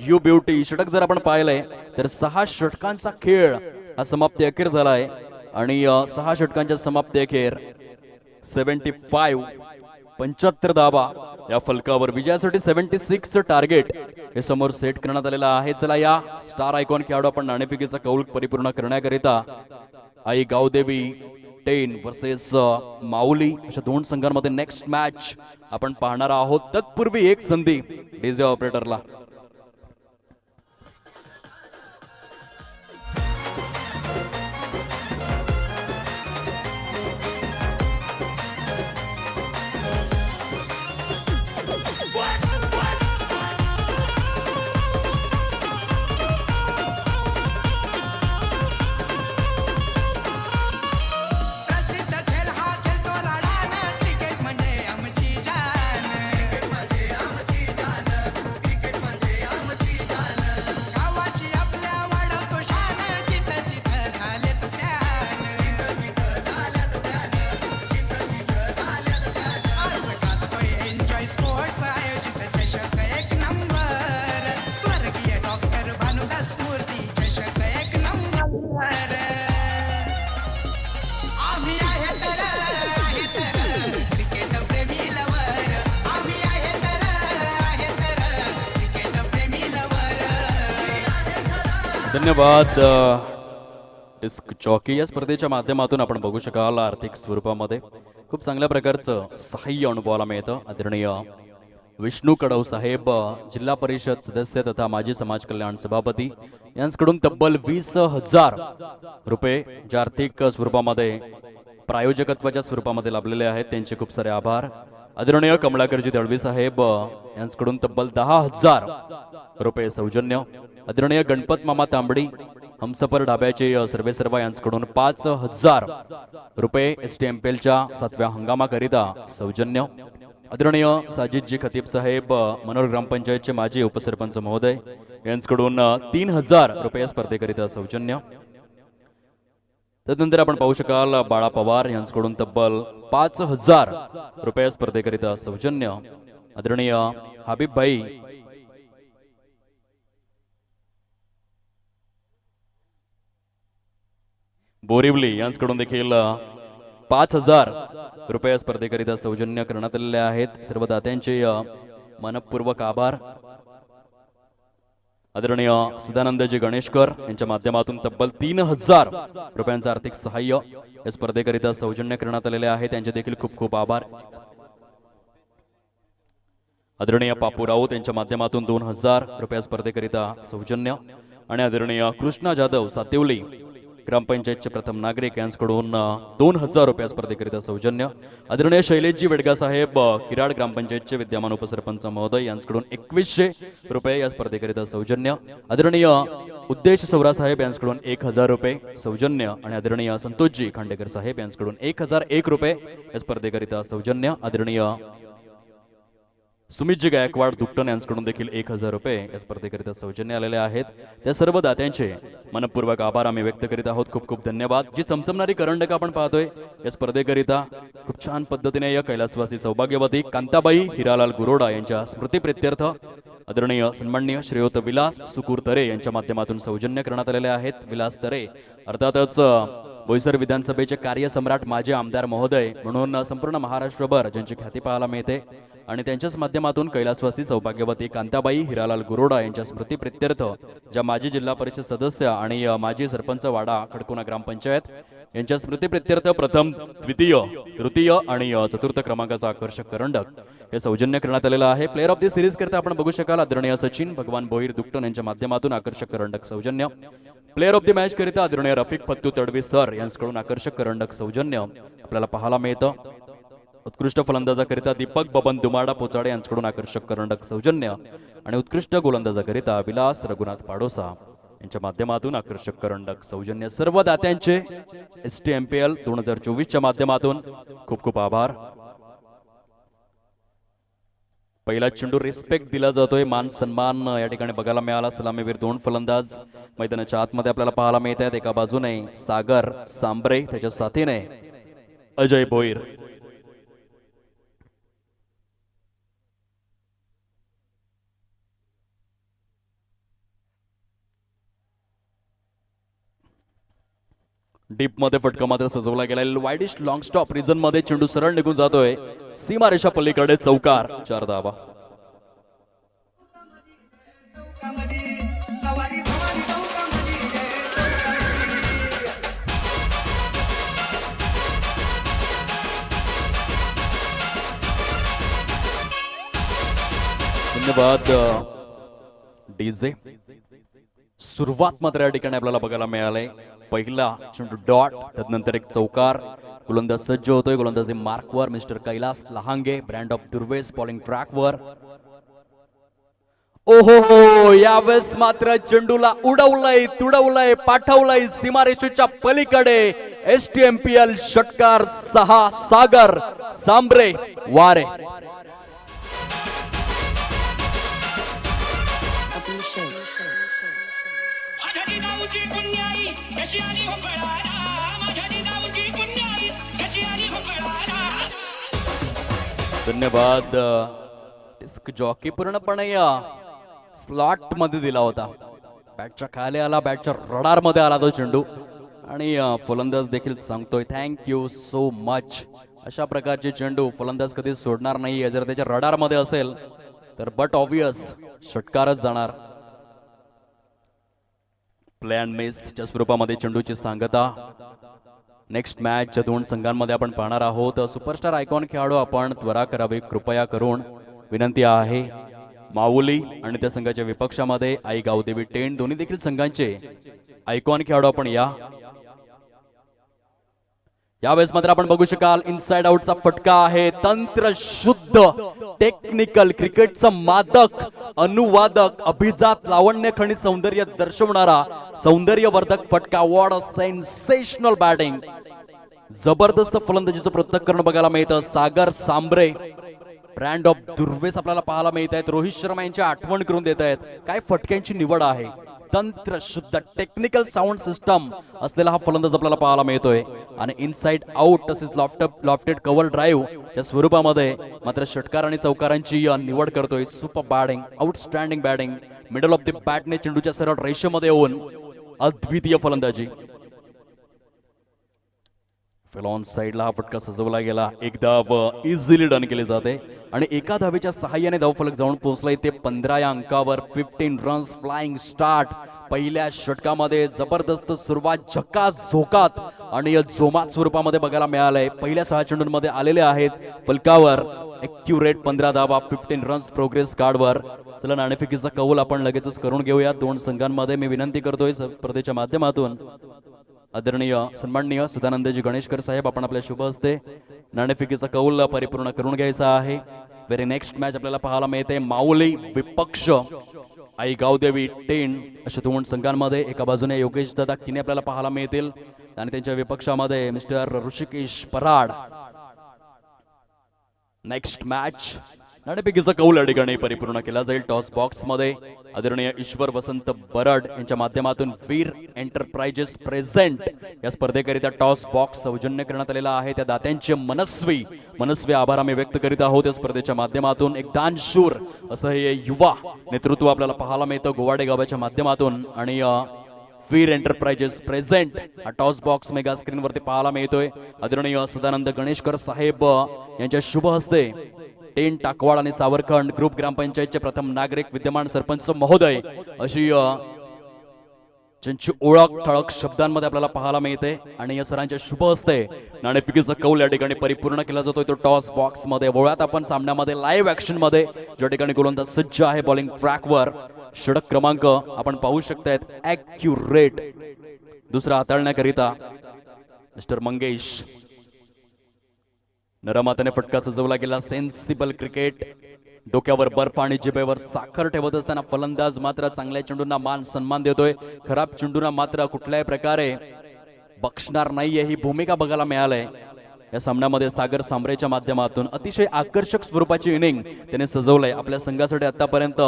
you beauty. षटक जर आपण पाहिलंय तर 6 षटकांचा खेळ हा समाप्ती अखेर झालाय आणि 6 षटकांच्या समाप्ती अखेर 75 धावा या फलकावर. विजयासाठी 76चं टार्गेट हे समोर सेट करण्यात आलेलं आहे. चला या स्टार आयकॉन खेळाडू आपण नाणेफेकीचा कौल परिपूर्ण करण्याकरिता आई गावदेवी 10 वर्सेस माऊली अशा 2 संघांमध्ये नेक्स्ट मॅच आपण पाहणार आहोत. तत्पूर्वी एक संधी डीजे ऑपरेटरला. प्रसिद्ध खेळ हा खेळतो लाडान. क्रिकेट म्हणजे आमची जान. गावाची आपल्या वाढवतो शान. जिथं तिथं झाले तू फॅन. आज गाजतोय एन्जॉय स्पोर्ट्स आयोजित चषक 1 नंबर. स्वर्गीय डॉक्टर भानुदास मूर्ती चषक 1 नंबर. आम्ही आहे तर क्रिकेट प्रेमी लवर. आम्ही आहे तर क्रिकेट प्रेमी लवर. धन्यवाद डिस्क चॉकी. या स्पर्धेच्या माध्यमातून आपण बघू शकाल आर्थिक स्वरूपामध्ये खूप चांगल्या प्रकारचं सहाय्य अनुभवाला मिळतं. आदरणीय विष्णू कडव साहेब जिल्हा परिषद सदस्य तथा माजी समाज कल्याण सभापती यांच्याकडून तब्बल 20,000 रुपये जे आर्थिक स्वरूपामध्ये प्रायोजकत्वाच्या स्वरूपामध्ये लाभलेले आहेत. त्यांचे खूप सारे आभार. आदरणीय कमलाकरजी दळवी साहेब यांच्याकडून तब्बल 10,000 रुपये सौजन्य. आदरणीय गणपत मामा तांबडी हमसफर ढाब्याचे सर्वेसर्वा यांच्याकडून 5,000 रुपये STMPLच्या 7व्या हंगामाकरिता सौजन्य. आदरणीय साजिदजी खतीब साहेब मनोर ग्रामपंचायतचे माजी उपसरपंच महोदय यांच्याकडून 3,000 रुपये स्पर्धेकरिता सौजन्य. त्यानंतर आपण पाहू शकाल बाळा पवार यांच्याकडून तब्बल 5,000 रुपये स्पर्धेकरिता सौजन्य. आदरणीय हबीब भाई बोरिवली यांच्याकडून देखील 5,000 रुपये स्पर्धेकरिता सौजन्य करण्यात आलेले आहेत. सर्व दात्यांचे मनपूर्वक आभार. आदरणीय सदानंदजी गणेशकर यांच्या माध्यमातून तब्बल 3,000 रुपयांचं आर्थिक सहाय्य या स्पर्धेकरिता सौजन्य करण्यात आलेले आहे. त्यांचे देखील खूप खूप आभार. आदरणीय पापू राऊत यांच्या माध्यमातून 2,000 रुपया स्पर्धेकरिता सौजन्य आणि आदरणीय कृष्णा जाधव सातिवली ग्रामपंचायतचे प्रथम नागरिक यांच्याकडून 2000 रुपये स्पर्धेकरिता सौजन्य. आदरणीय शैलेशजी वेडगा साहेब किराड ग्रामपंचायतचे विद्यमान उपसरपंच महोदय यांच्याकडून 2100 रुपये या स्पर्धेकरिता सौजन्य. आदरणीय उद्देश सौरा साहेब यांच्याकडून 1000 रुपये सौजन्य आणि आदरणीय संतोषजी खांडेकर साहेब यांच्याकडून 1001 रुपये या स्पर्धेकरिता सौजन्य. आदरणीय सुमितजी गायकवाड दुकटन यांच्याकडून देखील 1000 रुपये या स्पर्धेकरिता सौजन्य आलेले आहेत. त्या सर्व दात्यांचे मनपूर्वक आभार आम्ही व्यक्त करीत आहोत. खूप खूप धन्यवाद. जी चमचमणारी करंडक आपण पाहतोय या स्पर्धेकरिता खूप छान पद्धतीने या कैलासवासी सौभाग्यवती कांताबाई हिरालाल गुरोडा यांच्या स्मृतीप्रित्यर्थ आदरणीय सन्माननीय श्रेयोत विलास सुकूर तरे यांच्या माध्यमातून सौजन्य करण्यात आलेले आहेत. विलास तरे अर्थातच बोईसर विधानसभेचे कार्यसम्राट माजी आमदार महोदय म्हणून संपूर्ण महाराष्ट्रभर ज्यांची ख्याती पाहायला मिळते आणि त्यांच्याच माध्यमातून कैलासवासी सौभाग्यवती कांताबाई हिरालाल गुरोडा यांच्या स्मृतीप्रित्यर्थ ज्या माजी जिल्हा परिषद सदस्य आणि माजी सरपंच वाडा खडकोना ग्रामपंचायत यांच्या स्मृतीप्रित्यर्थ प्रथम, द्वितीय, तृतीय आणि चतुर्थ क्रमांकाचा आकर्षक करंडक हे सौजन्य करण्यात आलेलं आहे. प्लेअर ऑफ द सिरीज करता आपण बघू शकाल आदरणीय सचिन भगवान भोईर दुकटन यांच्या माध्यमातून आकर्षक करंडक सौजन्य. प्लेअर ऑफ द मॅच करिता आदरणीय रफिक पत्तू तडवी सर यांच्याकडून आकर्षक करंडक सौजन्य आपल्याला पाहायला मिळतं. उत्कृष्ट फलंदाजाकरिता दीपक बबन दुमाडा पोचाडे यांच्याकडून आकर्षक करंडक सौजन्य आणि उत्कृष्ट गोलंदाजाकरिता विलास रघुनाथ पाडोसा यांच्या माध्यमातून आकर्षक करंडक सौजन्य. सर्व दात्यांचे STMPL 2024च्या माध्यमातून खूप खूप आभार. पहिला चेंडू रिस्पेक्ट दिला जातोय, मान सन्मान या ठिकाणी बघायला मिळाला. सलामीवीर 2 फलंदाज मैदानाच्या आतमध्ये आपल्याला पाहायला मिळत आहेत. एका बाजूने सागर सांबरे, त्याच्या साथीने अजय भोईर. डीप मध्ये फटका मात्र सजवला गेला. वाईडिश लॉंग स्टॉप रिजन मध्ये चेंडू सरळ निघून जातोय सीमारेषा पलीकडे. चौकार, 4 धावा. धन्यवाद डीजे. सुरुवात मात्र या ठिकाणी आपल्याला बघायला मिळालंय. पहिला चेंडू डॉट, त्यानंतर एक चौकार. गोलंदाज सज्ज होतोय गोलंदाजी मार्कवर. Mister Kailas Lahange brand of Durves bowling ट्रॅकवर. ओहो, यावेळेस मात्र चेंडूला उडवलंय, तुडवलंय, पाठवलंय सीमारेषेच्या पलीकडे. STMPL षटकार 6 सागर सांबरे वारे. धन्यवाद. डिस्क जॉकी पूर्णपणे या स्लॉट मध्ये दिला होता. बॅटच्या खाली आला, बॅटच्या रडार मध्ये आला तो चेंडू आणि फलंदाज देखील सांगतोय थँक्यू सो मच. अशा प्रकारचे चेंडू फलंदाज कधी सोडणार नाही. जर त्याच्या रडार मध्ये असेल तर बट ऑब्वियस षटकारच जाणार. प्लॅन मिसच्या स्वरूपामध्ये चेंडूची सांगता. नेक्स्ट मॅच 2 संघांमध्ये आपण पाहणार आहोत. सुपरस्टार आयकॉन खेळाडू आपण त्वरा करावी कृपया करून विनंती आहे. माऊली आणि त्या संघाच्या विपक्षामध्ये आई गावदेवी टेंट, दोन्ही देखील संघांचे आयकॉन खेळाडू आपण या. यावेळेस मात्र आपण बघू शकाल इनसाइड आउटचा फटका आहे. तंत्र शुद्ध टेक्निकल क्रिकेटचा मादक अनुवादक अभिजात लावण्य खनिज सौंदर्य दर्शवणारा सौंदर्यवर्धक फटका. What a sensational batting. जबरदस्त फलंदाजीचं पृथक्करण बघायला मिळतं. सागर सांबरे ब्रँड ऑफ दुर्वेस आपल्याला पाहायला मिळत आहेत. रोहित शर्मा यांची आठवण करून देत आहेत. काय फटक्यांची निवड आहे. तंत्र शुद्ध टेक्निकल साऊंड सिस्टम असलेला हा फलंदाज आपल्याला पाहायला मिळतोय आणि इनसाइड आउट तसेच लॉफ्टेड कव्हर ड्राईव्ह च्या स्वरूपामध्ये मात्र षटकार आणि चौकारांची निवड करतोय. Super batting, outstanding batting. Middle of the बॅटने चेंडूच्या सरळ रेषेमध्ये येऊन अद्वितीय फलंदाजी. फेलॉन साइडला हा फटका सजवला गेला. एक धाव इझिली डन केली जाते आणि एका धावेच्या सहाय्याने धावफलक जाऊन पोहोचलाय ते 15 या अंकावर. 15 रन्स फ्लाइंग स्टार्ट. पहिल्या षटकामध्ये जबरदस्त सुरुवात झकास झोकात आणि जोमात स्वरूपामध्ये बघायला मिळालंय. पहिल्या 6 चेंडूंमध्ये आलेले आहेत फलकावर एक्युरेट 15 धावा, 15 रन्स प्रोग्रेस कार्डवर. चला नाणेफेकीचा कौल आपण लगेचच करून घेऊया 2 संघांमध्ये. मी विनंती करतोय स्पर्धेच्या माध्यमातून आदरणीय सन्माननीय सदानंदजी गणेशकर साहेब, आपण आपल्या शुभ हस्ते नाणेफेकीचा कौल परिपूर्ण करून घ्यायचा आहे. व्हेरी नेक्स्ट मॅच आपल्याला पाहायला मिळते माऊली विपक्ष आई गावदेवी टेन अशा दोन संघांमध्ये. एका बाजूने योगेश दादा किने आपल्याला पाहायला मिळतील आणि त्यांच्या विपक्षामध्ये mister Rishikesh Parad. Next match नाणेफेकीचा कौल या ठिकाणी परिपूर्ण केला जाईल. टॉस बॉक्स मध्ये आदरणीय ईश्वर वसंत बरड यांच्या माध्यमातून वीर एंटरप्राइजेस प्रेझेंट या स्पर्धेकरिता टॉस बॉक्स सौजन्य करण्यात आलेला आहे. त्या दात्यांचे मनस्वी आभार आम्ही व्यक्त करीत आहोत. या स्पर्धेच्या माध्यमातून एक दानशूर असं हे युवा नेतृत्व आपल्याला पाहायला मिळतं गोवाडे गावाच्या माध्यमातून. आणि वीर एंटरप्राइजेस प्रेझेंट हा टॉस बॉक्स मेगा स्क्रीनवरती पाहायला मिळतोय. आदरणीय सदानंद गणेशकर साहेब यांच्या शुभ हस्ते टेन टाकवाड आणि सावरखंड ग्रुप ग्रामपंचायतचे प्रथम नागरिक विद्यमान सरपंच महोदय अशी ज्यांची ओळख ठळक शब्दांमध्ये आपल्याला पाहायला मिळते. आणि या सरांच्या शुभ हस्ते नाणेफेकीचा कौल या ठिकाणी परिपूर्ण केला जातोय तो टॉस बॉक्स मध्ये. वळूयात आपण सामन्यामध्ये लाईव्ह ऍक्शन मध्ये, ज्या ठिकाणी गोलंदाज सज्ज आहे बॉलिंग ट्रॅकवर. षटक क्रमांक आपण पाहू शकतायत ॲक्युरेट दुसरा हाताळण्याकरिता मिस्टर मंगेश. नरमाताने फटका सजवला गेला. Sensible cricket. डोक्यावर बर्फ आणि जिभेवर साखर ठेवत असताना फलंदाज मात्र चांगल्या चेंडूंना मान सन्मान देतोय. खराब चेंडूंना मात्र कुठल्याही प्रकारे बक्षणार नाहीये ही भूमिका बघायला मिळालंय या सामन्यामध्ये. सागर सांबरेच्या माध्यमातून अतिशय आकर्षक स्वरूपाची इनिंग त्याने सजवलंय आपल्या संघासाठी. आतापर्यंत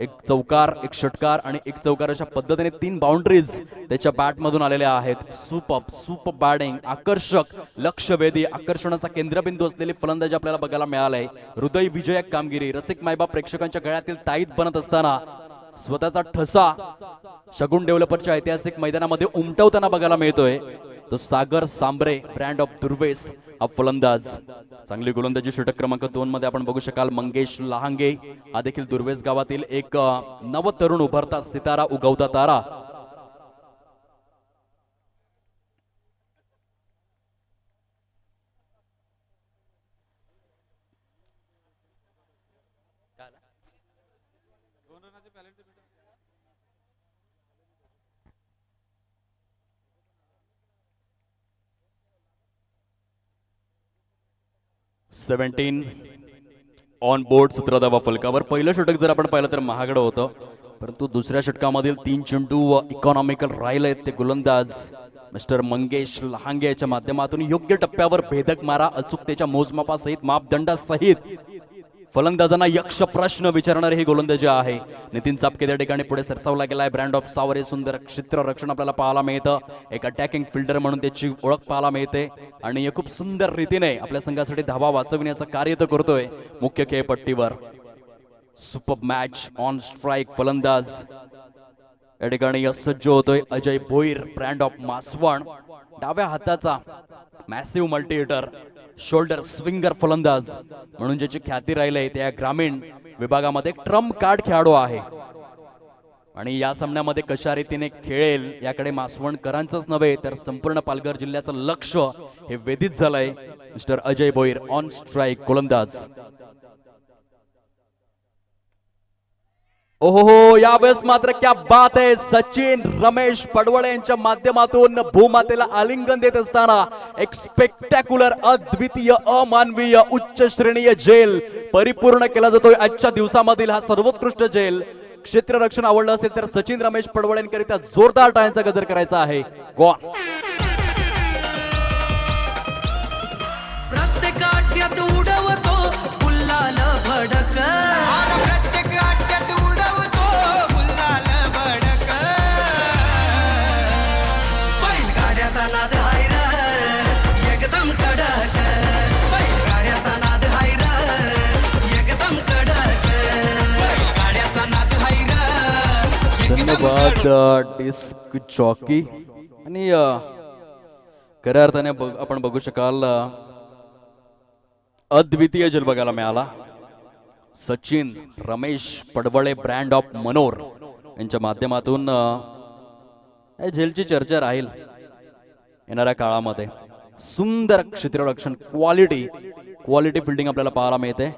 एक चौकार, एक षटकार आणि एक चौकार अशा पद्धतीने 3 बाउंड्रीज त्याच्या बॅट मधून आलेल्या आहेत. सुपर बॅटिंग, आकर्षक, लक्षवेधी, आकर्षणाचा केंद्रबिंदू असलेली फलंदाजी आपल्याला बघायला मिळालंय. हृदय विजयक कामगिरी. रसिक मायबाप प्रेक्षकांच्या गळ्यातील ताईत बनत असताना स्वतःचा ठसा शगुन डेव्हलपरच्या ऐतिहासिक मैदानामध्ये उमटवताना बघायला मिळतोय तो सागर सांबरे ब्रँड ऑफ दुर्वेस हा फलंदाज. चांगली गोलंदाजी. षटक क्रमांक 2 मध्ये आपण बघू शकाल मंगेश लहांगे. हा देखील दुर्वेस गावातील एक नव तरुण उभरता सितारा, उगवता तारा. Seventeen on board. 17 धावा फलकावर. पहिलं षटक जर आपण पाहिलं तर महागडं होतं, परंतु दुसऱ्या षटकामधील 3 चेंडू इकॉनॉमिकल राहिले. ते गोलंदाज मिस्टर मंगेश लहांगे याच्या माध्यमातून योग्य टप्प्यावर भेदक मारा, अचूकतेच्या मोजमापासहित, मापदंडासहित फलंदाजांना यक्ष प्रश्न विचारणारे ही गोलंदाजी आहे. नितीन चापके त्या ठिकाणी पुढे सरसावला गेलाय. ब्रँड ऑफ सावरे. सुंदर क्षेत्ररक्षण आपल्याला पाहायला मिळतं. एक अटॅकिंग फिल्डर म्हणून त्याची ओळख पाहायला मिळते आणि खूप सुंदर रीतीने आपल्या संघासाठी धावा वाचविण्याचं कार्य तो करतोय मुख्य खेळपट्टीवर. सुपर मॅच ऑन स्ट्राईक फलंदाज या ठिकाणी सज्ज होतोय अजय भोईर ब्रँड ऑफ मासवण. डाव्या हाताचा massive multi hitter, shoulder swinger फलंदाज म्हणून ज्याची ख्याती राहिली त्या ग्रामीण विभागामध्ये ट्रम्प कार्ड खेळाडू आहे. आणि या सामन्यामध्ये कशा रीतीने खेळेल याकडे मासवणकरांचंच नव्हे तर संपूर्ण पालघर जिल्ह्याचं लक्ष हे वेधित झालंय. Mister Ajay Bhoir on strike गोलंदाज. ओहो, यावेळेस मात्र क्या बात आहे. सचिन रमेश पडवळे यांच्या माध्यमातून भूमातेला आलिंगन देत असताना एक स्पेक्टॅक्युलर, अद्वितीय, अमानवीय, उच्च श्रेणीय झेल परिपूर्ण केला जातोय. आजच्या दिवसामधील हा सर्वोत्कृष्ट झेल. क्षेत्ररक्षण आवडलं असेल तर सचिन रमेश पडवळेंकरिता जोरदार टाळ्यांचा गजर करायचा आहे. गो. प्रत्येक आट्यात उडवतो गुल्लाल भडक. प्रत्येक आट्यात उडवतो गुलाल भडक. बैलगाड्याचा नाद हाय र एकदम कडक. बैलगाड्याचा नाद हाय र एकदम कडक. बैलगाड्याचा नाद हाय र. धन्यवाद डिस्क जॉकी. आणि खऱ्या अर्थाने आपण बघू शकाल अद्वितीय जल बघायला मिळाला. सचिन रमेश पडवळे ब्रँड ऑफ मनोर यांच्या माध्यमातून झेलची चर्चा राहील येणाऱ्या काळामध्ये. सुंदर क्षेत्ररक्षण, क्वालिटी फिल्डिंग आपल्याला पाहायला मिळते.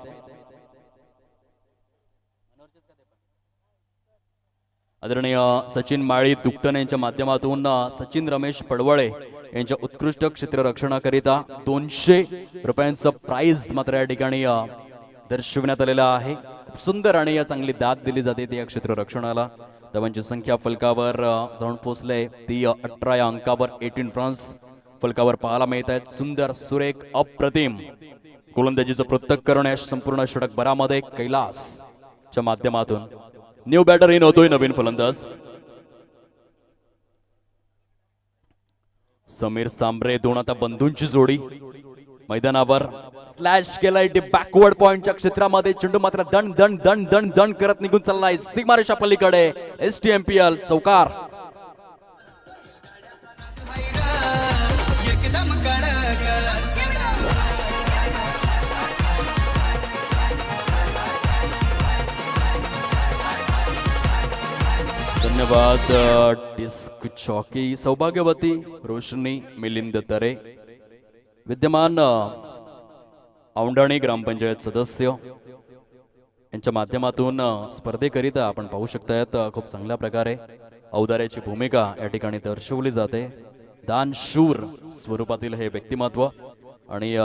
आदरणीय सचिन माळी दुकटन यांच्या माध्यमातून सचिन रमेश पडवळे यांच्या उत्कृष्ट क्षेत्ररक्षणाकरिता 200 रुपयांचं प्राइज मात्र या ठिकाणी दर्शविण्यात आलेलं आहे. खूप सुंदर आणि या चांगली दाद दिली जाते या क्षेत्ररक्षणाला. धावांची संख्या फलकावर जाऊन पोहोचले ती 18 या अंकावर 18 रन्स फलकावर पाहायला मिळत आहेत. सुंदर सुरेख अप्रतिम गोलंदाजीचं पृथक्करण या संपूर्ण षटकभरामध्ये कैलासच्या माध्यमातून. न्यू बॅटर इन होतोय नवीन फलंदाज समीर सांबरे. दोन आता बंधूंची जोडी मैदानावर स्लॅश केलाय बॅकवर्ड पॉइंटच्या क्षेत्रामध्ये. चेंडू मात्र दण दण दण दण दण करत निघून चाललाय सीमारेषा पलीकडे. STMPL चौकार. एकदम कडक धन्यवाद. डिस्क चौकी सौभाग्यवती रोशनी मिलिंद तरे विद्यमान औंढाणी ग्रामपंचायत सदस्य यांच्या माध्यमातून स्पर्धेकरिता आपण पाहू शकतायत खूप चांगल्या प्रकारे औदार्याची भूमिका या ठिकाणी दर्शवली जाते. दानशूर स्वरूपातील हे व्यक्तिमत्व आणि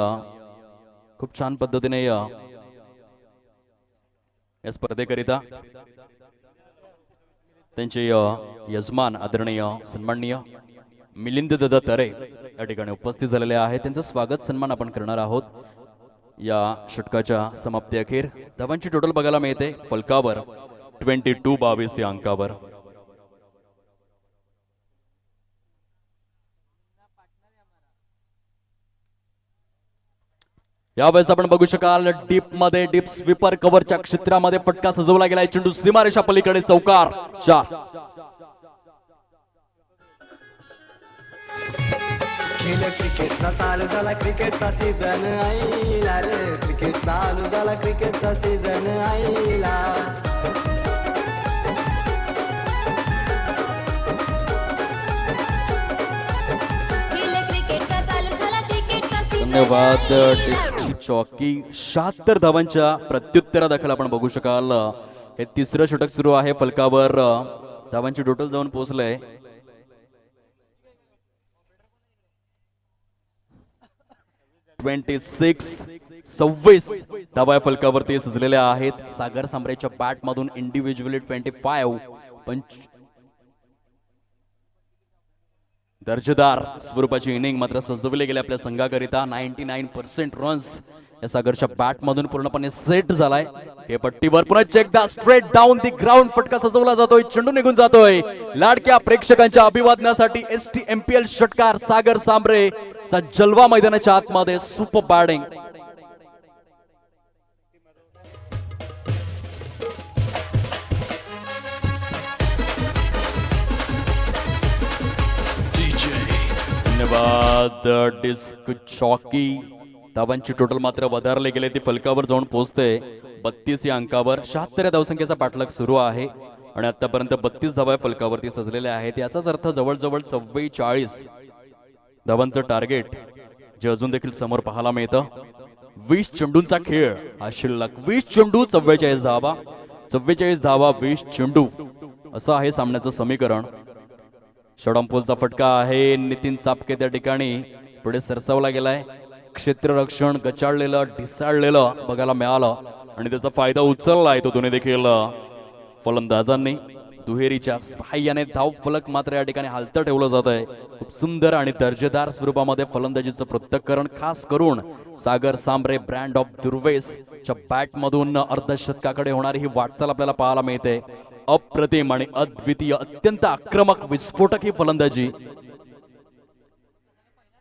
खूप छान पद्धतीने या स्पर्धेकरिता त्यांचे यजमान आदरणीय सन्माननीय मिलिंद दादा तरे या ठिकाणी उपस्थित झालेले आहेत. त्यांचं स्वागत सन्मान आपण करणार आहोत. या षटकाच्या समाप्ती अखेर धावांची टोटल बघायला मिळते फलकावर 22 या अंकावर. यावेळेस आपण बघू शकाल डीप स्वीपर कव्हरच्या क्षेत्रामध्ये फटका सजवला गेलाय. चेंडू सीमारेषा पलीकडे चौकार. 4 खेळ क्रिकेटचा चालू झाला क्रिकेटचा सीझन आईला रे क्रिकेट चालू झाला क्रिकेटचा सीझन आईला क्रिकेटचा चालू झाला क्रिकेटचा सीझन. धन्यवाद. डिस्क चौकी 76 धावांच्या प्रत्युत्तरादाखल आपण बघू शकाल हे तिसरं षटक सुरू आहे. फलकावर धावांची टोटल जाऊन पोहोचलंय 26 धावा फलकावरती सजलेल्या आहेत. सागर सांबरेच्या बॅट मधून इंडिव्हिज्युअली 25 दर्जेदार स्वरूपाची इनिंग मात्र सजवली गेली आपल्या संघाकरिता. 99% रन्स या सागरच्या बॅट मधून पूर्णपणे सेट झालाय. हे पट्टीवर पुन्हा एकदा स्ट्रेट डाऊन दी ग्राउंड फटका सजवला जातोय. चेंडू निघून जातोय. लाडक्या प्रेक्षकांच्या अभिवादनासाठी STMPL षटकार सागर सांबरे चा जलवा मैदानाच्या आतमध्ये. Super batting. धन्यवाद. डिस्क चौकी धावांची टोटल मात्र वधारले गेले. ती फलकावर जाऊन पोहोचते 32 या अंकावर. 76 या धावसंख्येचा पाठलाग सुरू आहे आणि आतापर्यंत 32 धावा फलकावरती सजलेल्या आहेत. याचाच अर्थ जवळजवळ 44 धावांचं टार्गेट जे अजून देखील समोर पाहायला मिळतं. 20 चेंडूंचा खेळ हा शिल्लक. 20 चेंडू 44 धावा. 44 धावा 20 चेंडू असं आहे सामन्याचं समीकरण. षडंपोलचा फटका आहे. नितीन चापके त्या ठिकाणी पुढे सरसावला गेलाय. क्षेत्ररक्षण गचाळलेलं ढिसाळलेलं बघायला मिळालं आणि त्याचा फायदा उचललाय तो दोन्ही देखील फलंदाजांनी. दुहेरीच्या सहाय्याने धाव फलक मात्र या ठिकाणी हालतं ठेवलं जात आहे. खूप सुंदर आणि दर्जेदार स्वरूपामध्ये फलंदाजीचं पृथक्करण खास करून सागर सांबरे ब्रँड ऑफ दुर्वेसच्या बॅट मधून अर्धशतकाकडे होणारी ही वाटचाल आपल्याला पाहायला मिळते. अप्रतिम आणि अद्वितीय अत्यंत आक्रमक विस्फोटक ही फलंदाजी.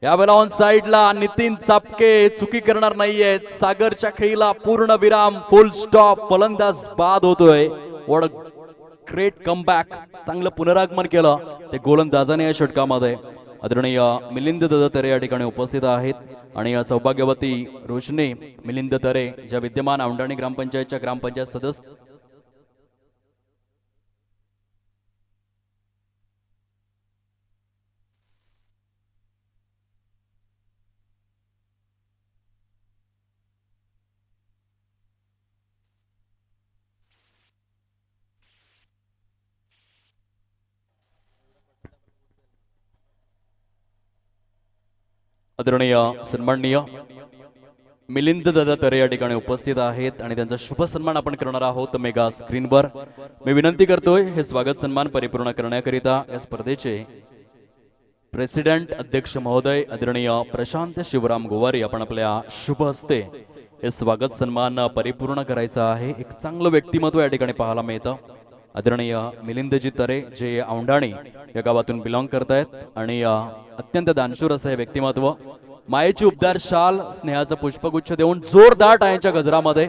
यावेळेला ऑन साइडला नितीन चापके चुकी करणार नाहीयेत. सागरच्या खेळीला पूर्ण विराम. फुल स्टॉप. फलंदाज बाद होतोय. What a great comeback. चांगलं पुनरागमन केलं ते गोलंदाजाने या षटकामध्ये. आदरणीय मिलिंद दादा तरे या ठिकाणी उपस्थित आहेत आणि सौभाग्यवती रोशनी मिलिंद तरे ज्या विद्यमान औंढाणी ग्रामपंचायतच्या ग्रामपंचायत सदस्य आदरणीय सन्माननीय मिलिंद दादा तरे या ठिकाणी उपस्थित आहेत आणि त्यांचा शुभ सन्मान आपण करणार आहोत मेगा स्क्रीनवर. मी विनंती करतोय हे स्वागत सन्मान परिपूर्ण करण्याकरिता या स्पर्धेचे प्रेसिडेंट अध्यक्ष महोदय आदरणीय प्रशांत शिवराम गोवारी आपण आपल्या शुभ हस्ते हे स्वागत सन्मान परिपूर्ण करायचा आहे. एक चांगलं व्यक्तिमत्व या ठिकाणी पाहायला मिळतं. आदरणीय मिलिंदजी तरे जे औंढाणी या गावातून बिलॉंग करतायत आणि अत्यंत दानशूर असं हे व्यक्तिमत्व. मायेची उबदार शाल स्नेहाचं पुष्पगुच्छ देऊन जोरदार टाळ्यांच्या गजरामध्ये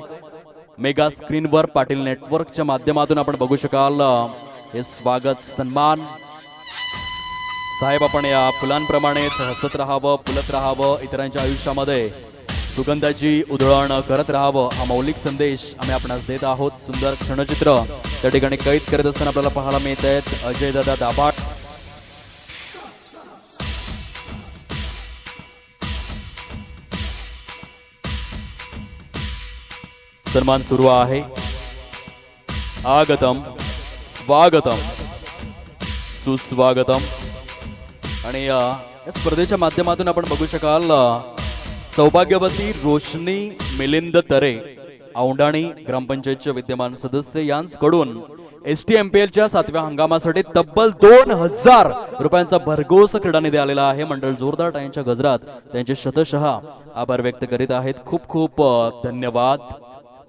मेगा स्क्रीनवर पाटील नेटवर्कच्या माध्यमातून आपण बघू शकाल हे स्वागत सन्मान. साहेब आपण या फुलांप्रमाणेच हसत राहावं, फुलत राहावं, इतरांच्या आयुष्यामध्ये सुगंधाची उधळण करत राहावं हा मौलिक संदेश आम्ही आपणास देत आहोत. सुंदर क्षणचित्र त्या ठिकाणी कैद करत असताना आपल्याला पाहायला मिळत आहेत. अजय दादा दाभाट सन्मान सुरू आहे. आगतम स्वागतम सुस्वागतम. आणि या स्पर्धेच्या माध्यमातून आपण बघू शकाल सौभाग्यवती रोशनी मिलिंद तरे औंढाणी ग्रामपंचायतचे विद्यमान सदस्य यांकडून STMPLच्या 7व्या हंगामासाठी तब्बल 2000 रुपयांचा भरघोस क्रीडा निधी आलेला आहे. मंडळ जोरदार टाळ्यांच्या गजरात त्यांचे शतशः आभार व्यक्त करीत आहेत. खूप खूप धन्यवाद.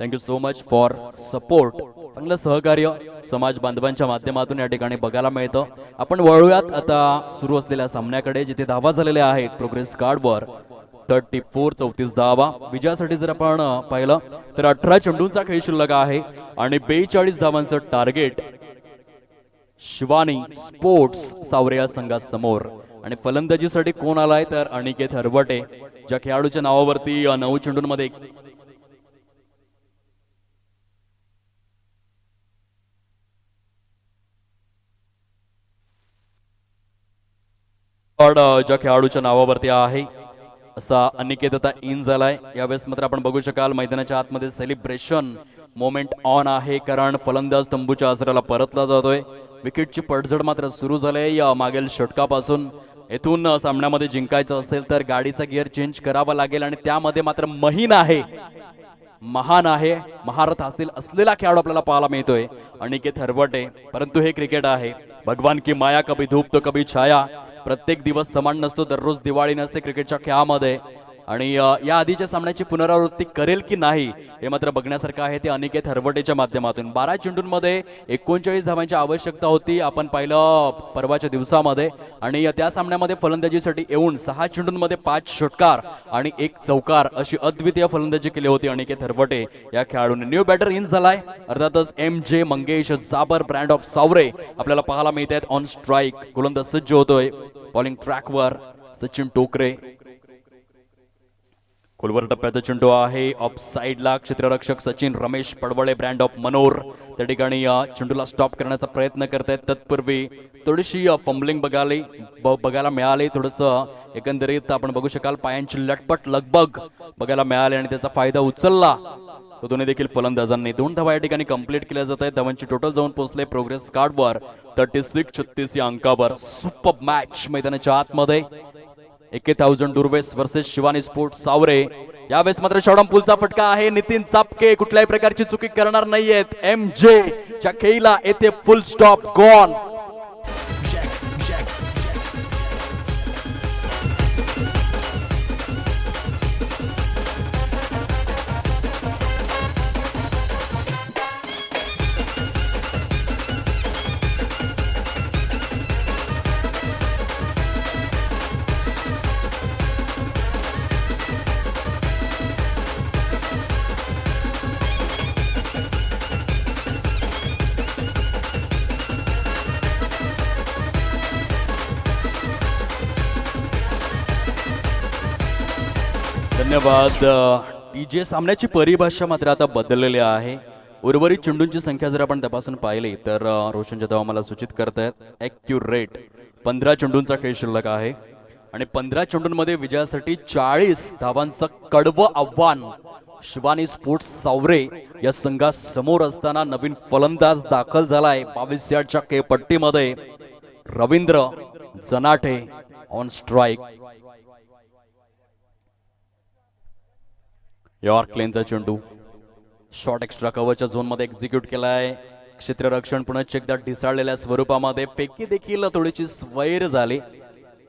Thank you so much for support. चांगलं सहकार्य समाज बांधवांच्या माध्यमातून या ठिकाणी बघायला मिळतं. आपण वळूयात आता सुरू असलेल्या सामन्याकडे जिथे धावा झालेल्या आहेत प्रोग्रेस कार्डवर 34-34 धावा. विजयासाठी जर आपण पाहिलं तर 18 चेंडूंचा खेळ शिल्लक आहे आणि 42 धावांचं टार्गेट शिवानी स्पोर्ट्स सावरे या संघासमोर. आणि फलंदाजीसाठी कोण आलाय तर अनिकेत हरवटे ज्या खेळाडूच्या नावावरती 9 चेंडूंमध्ये ज्या खेळाडूच्या नावावरती आहे असा अनिकेत आता इन झालाय. यावेळेस मात्र आपण बघू शकाल मैदानाच्या आतमध्ये सेलिब्रेशन मोमेंट ऑन आहे कारण फलंदाज तंबूच्या आसऱ्याला परतला जातोय. विकेटची पडझड मात्र सुरू झाली या मागील षटकापासून. येथून सामन्यामध्ये जिंकायचं असेल तर गाडीचा गिअर चेंज करावा लागेल आणि त्यामध्ये मात्र महीन आहे, महान आहे, महारथ हासिल असलेला खेळाडू आपल्याला पाहायला मिळतोय अनिकेत हरवटे. परंतु हे क्रिकेट आहे. भगवान की माया कभी धूप तो कभी छाया. प्रत्येक दिवस समान नसतो, दररोज दिवाळी नसते क्रिकेटच्या खेळामध्ये. आणि या आधीच्या सामन्याची पुनरावृत्ती करेल की नाही हे मात्र बघण्यासारखं आहे ते अनिकेत हरवटेच्या माध्यमातून. 12 चेंडूंमध्ये 39 धावांची आवश्यकता होती आपण पाहिलं परवाच्या दिवसामध्ये. आणि त्या सामन्यामध्ये फलंदाजीसाठी येऊन 6 चेंडूंमध्ये 5 षटकार आणि 1 चौकार अशी अद्वितीय फलंदाजी केली होती अनिकेत हरवटे या खेळाडूने. न्यू बॅटर इन झालाय अर्थातच MJ Mangesh Jabar brand of Saware आपल्याला पाहायला मिळत आहेत ऑन स्ट्राईक. गोलंदाज सज्ज होतोय बॉलिंग ट्रॅकवर सचिन टोकरे. खोलवर टप्प्याचा चेंडू आहे ऑफ साइडला. क्षेत्ररक्षक सचिन रमेश पडवळे ब्रँड ऑफ मनोर त्या ठिकाणी चेंडूला स्टॉप करण्याचा प्रयत्न करतायत. तत्पूर्वी थोडीशी फंबलिंग बघायला मिळाली. थोडंसं एकंदरीत आपण बघू शकाल पायांची लटपट लगबग बघायला मिळाली आणि त्याचा फायदा उचलला तो दोन्ही देखील फलंदाजांनी. 2 धावा या ठिकाणी कंप्लीट केल्या जात आहेत. धावांची टोटल जाऊन पोहोचले प्रोग्रेस कार्डवर 36-36 या अंकावर. सुपर मॅच मैदानाच्या आतमध्ये 1000 दुर्वेस वर्सेस शिवानी स्पोर्ट्स सावरे. यावेळेस मात्र शॉर्टम पुलचा फटका आहे. नितीन चापके कुठल्याही प्रकारची चुकी करणार नाहीयेत. MJ च्या खेळीला येथे फुल स्टॉप गॉन. धन्यवाद. TJ सामन्याची परिभाषा मात्र आता बदललेली आहे. उर्वरित चेंडूंची संख्या जर आपण तपासून पाहिली तर रोशन जाधव आम्हाला सूचित करतायत ॲक्युरेट 15 चेंडूंचा खेळ शिल्लक आहे आणि 15 चेंडूंमध्ये विजयासाठी 40 धावांचं कडवं आव्हान शिवानी स्पोर्ट्स सावरे या संघासमोर असताना नवीन फलंदाज दाखल झालाय 22 यार्डच्या खेळपट्टीमध्ये. Ravindra Janathe on strike. Yorker लेनचा चेंडू शॉर्ट एक्स्ट्रा कव्हरच्या झोनमध्ये एक्झिक्यूट केलाय. क्षेत्ररक्षण पुन्हा एकदा ढिसाळलेल्या स्वरूपामध्ये फेकी देखील थोडीशी स्वैर झाली.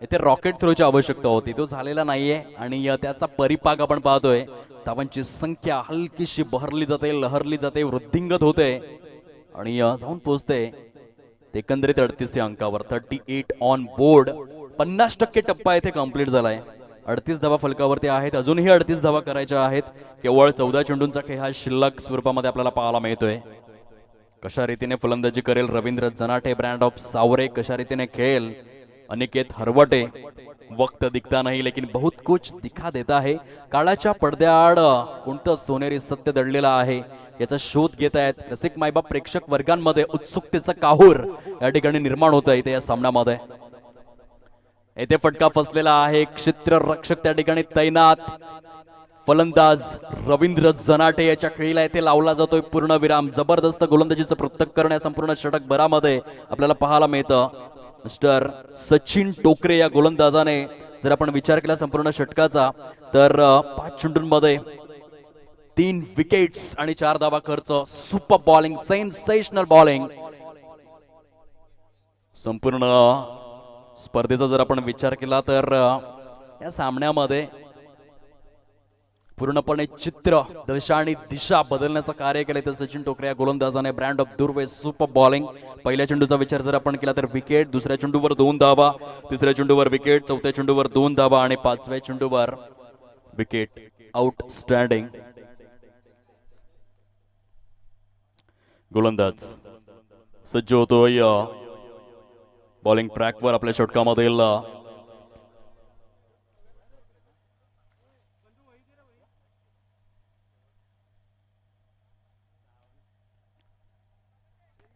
इथे रॉकेट थ्रोची आवश्यकता होती, तो झालेला नाहीये आणि त्याचा परिपाक आपण पाहतोय. धावांची संख्या हलकीशी बहरली जाते, लहरली जाते, वृद्धिंगत होते आणि जाऊन पोहोचते एकंदरीत 38 अंकावर. 38 ऑन बोर्ड. 50% टप्पा इथे कंप्लीट झालाय. 38 धावा फलकावरती आहेत, अजूनही 38 धावा करायच्या आहेत. केवळ 14 चेंडूंचा खेळ हा शिल्लक स्वरूपामध्ये आपल्याला पाहायला मिळतोय. कशा रीतीने फलंदाजी करेल रवींद्र जनाटे ब्रँड ऑफ सावरे, कशा रीतीने खेळेल अनिकेत हरवटे. वक्त दिखता नाही लेकिन बहुत कुछ दिखा देता है. काळाच्या पडद्याआड कोणतं सोनेरी सत्य दडलेलं आहे याचा शोध घेत आहेत रसिक मायबाप प्रेक्षक वर्गांमध्ये. उत्सुकतेचा काहूर या ठिकाणी निर्माण होत आहे इथे या सामन्यामध्ये. येथे फटका फसलेला आहे, क्षेत्ररक्षक त्या ठिकाणी तैनात. फलंदाज रवींद्र जनाटे याच्या खेळीला येथे लावला जातोय पूर्णविराम. जबरदस्त गोलंदाजीचं पृथक्करण या संपूर्ण षटक भरामध्ये आपल्याला पाहायला मिळतं. मिस्टर सचिन टोकरे या गोलंदाजाने जर आपण विचार केला संपूर्ण षटकाचा तर 5 चेंडूंमध्ये 3 विकेट्स आणि 4 धावा खर्च. Super bowling, sensational bowling. संपूर्ण स्पर्धेचा जर आपण विचार केला तर या सामन्यामध्ये पूर्णपणे चित्र, दशा आणि दिशा बदलण्याचं कार्य केलं तर सचिन टोकरे या गोलंदाजाने. Brand of Durve, super bowling. पहिल्या चेंडूचा विचार जर आपण केला तर विकेट, दुसऱ्या चेंडूवर 2 धावा, तिसऱ्या चेंडूवर विकेट, चौथ्या चेंडूवर 2 धावा आणि 5व्या चेंडूवर विकेट. आउटस्टँडिंग. गोलंदाज सज्ज होतोय बॉलिंग ट्रॅकवर आपल्या षटकामधील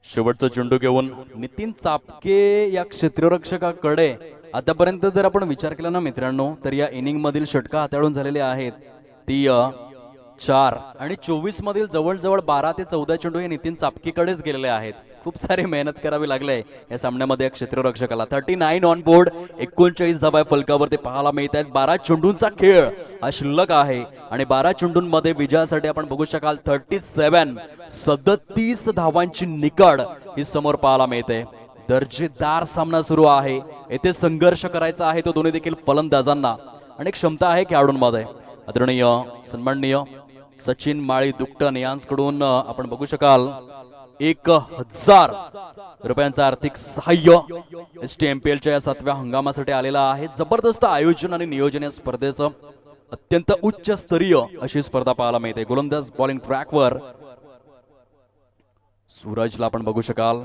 शेवटचा चेंडू घेऊन नितीन चापके या क्षेत्ररक्षकाकडे. आतापर्यंत जर आपण विचार केला ना मित्रांनो तर या इनिंग मधील षटका हाताळून झालेले आहेत ती 4 आणि 24 मधील जवळजवळ 12 ते 14 चेंडू हे नितीन चापकेकडेच गेलेले आहेत. खूप सारे मेहनत करावी लागले या सामन्यामध्ये या क्षेत्ररक्षकाला. 39 ऑन बोर्ड. 39 धावा फलकावरती पाहायला मिळत आहेत. 12 चेंडूंचा खेळ हा शिल्लक आहे आणि 12 चेंडूंमध्ये विजयासाठी आपण बघू शकाल 37 धावांची निकड ही समोर पाहायला मिळते. दर्जेदार सामना सुरू आहे. येथे संघर्ष करायचा आहे तो दोन्ही देखील फलंदाजांना आणि क्षमता आहे खेळाडूंमध्ये. आदरणीय सन्माननीय सचिन माळी दुकटन यांकडून आपण बघू शकाल 1000 रुपयांचं आर्थिक सहाय्य STMPLच्या या 7व्या हंगामासाठी आलेला आहे. जबरदस्त आयोजन आणि नियोजन या स्पर्धेचं. अत्यंत उच्च स्तरीय अशी स्पर्धा पाहायला मिळते. गोलंदाज बॉलिंग ट्रॅकवर सूरजला आपण बघू शकाल.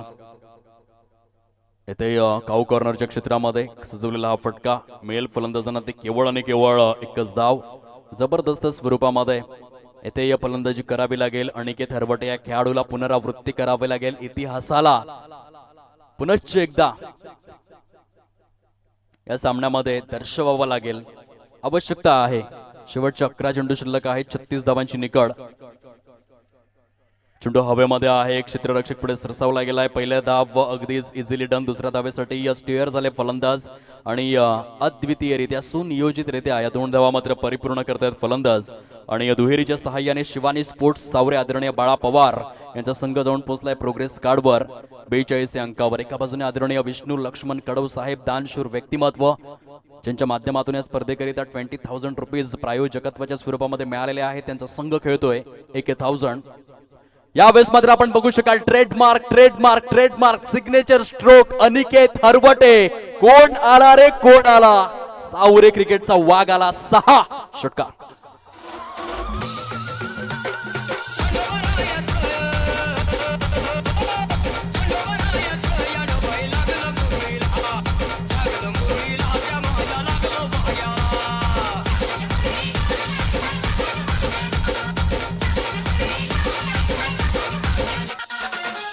येथे काऊ कॉर्नरच्या क्षेत्रामध्ये सजवलेला हा फटका मेल फलंदाजांना ते केवळ आणि केवळ 1च धाव. जबरदस्त स्वरूपामध्ये येथे या फलंदाजी करावी लागेल. अनिकेत हरवटे या खेळाडूला पुनरावृत्ती करावी लागेल. इतिहासाला पुनश्च एकदा या सामन्यामध्ये दर्शवावं लागेल. आवश्यकता आहे. शेवटच्या 11 चेंडू शिल्लक आहेत. 36 धावांची निकड. चेंडू हवेमध्ये आहे. क्षेत्ररक्षक पुढे सरसावला गेलाय. पहिल्या धाव अगदीच इझिली डन. दुसऱ्या धावेसाठी स्टेअर झाले फलंदाज आणि अद्वितीयरित्या सुनियोजितरित्या या 2 धावा मात्र परिपूर्ण करतायत फलंदाज. आणि या दुहेरीच्या सहाय्याने शिवानी स्पोर्ट्स सावरे आदरणीय बाळा पवार यांचा संघ जाऊन पोहोचलाय प्रोग्रेस कार्डवर 42 अंकावर. एका बाजूने आदरणीय विष्णू लक्ष्मण कडव साहेब दानशूर व्यक्तिमत्व ज्यांच्या माध्यमातून या स्पर्धेकरिता 20,000 रुपीज प्रायोजकत्वाच्या स्वरूपामध्ये मिळालेले आहेत. त्यांचा संघ खेळतोय 1,000. यावेळेस मात्र आपण बघू शकाल ट्रेडमार्क सिग्नेचर स्ट्रोक अनिकेत हरवटे. कोण आला रे कोण आला. सावरे क्रिकेटचा वाघ आला. 6 षटकार.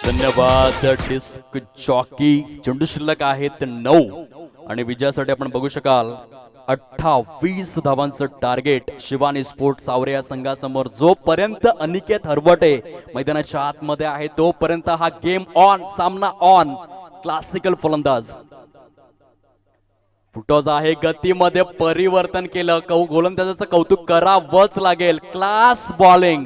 धन्यवाद डिस्क जॉकी. चेंडू शिल्लक आहेत 9 आणि विजयासाठी आपण बघू शकाल 28 धावांचं टार्गेट शिवानी स्पोर्ट्स सावरे या संघासमोर. जोपर्यंत अनिकेत हरवटे मैदानाच्या आतमध्ये आहे तोपर्यंत हा गेम ऑन, सामना ऑन. क्लासिकल फलंदाज फुटॉज आहे, गतीमध्ये परिवर्तन केलं. गोलंदाजाचं कौतुक करावंच लागेल. Class bowling,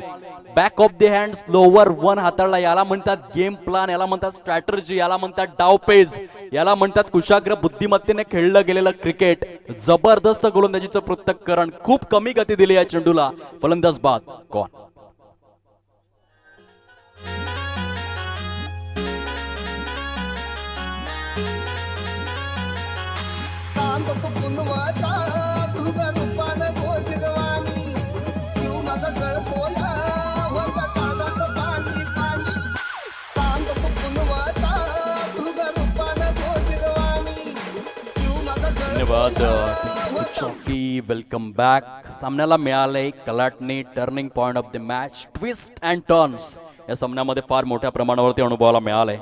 back of the hand slower one हाताळला. याला म्हणतात गेम प्लान, याला म्हणतात स्ट्रॅटर्जी, याला म्हणतात डावपेच, याला म्हणतात कुशाग्र बुद्धिमत्तेने खेळलं गेलेलं क्रिकेट. जबरदस्त गोलंदाजीचं पृथक्करण. खूप कमी गती दिली या चेंडूला. फलंदाज बाद. कोण? धन्यवाद. चौकी वेलकम बॅक. सामन्याला मिळाले कलाटणी. Turning point of the match, twist and turns या सामन्यामध्ये फार मोठ्या प्रमाणावरती अनुभवाला मिळाले.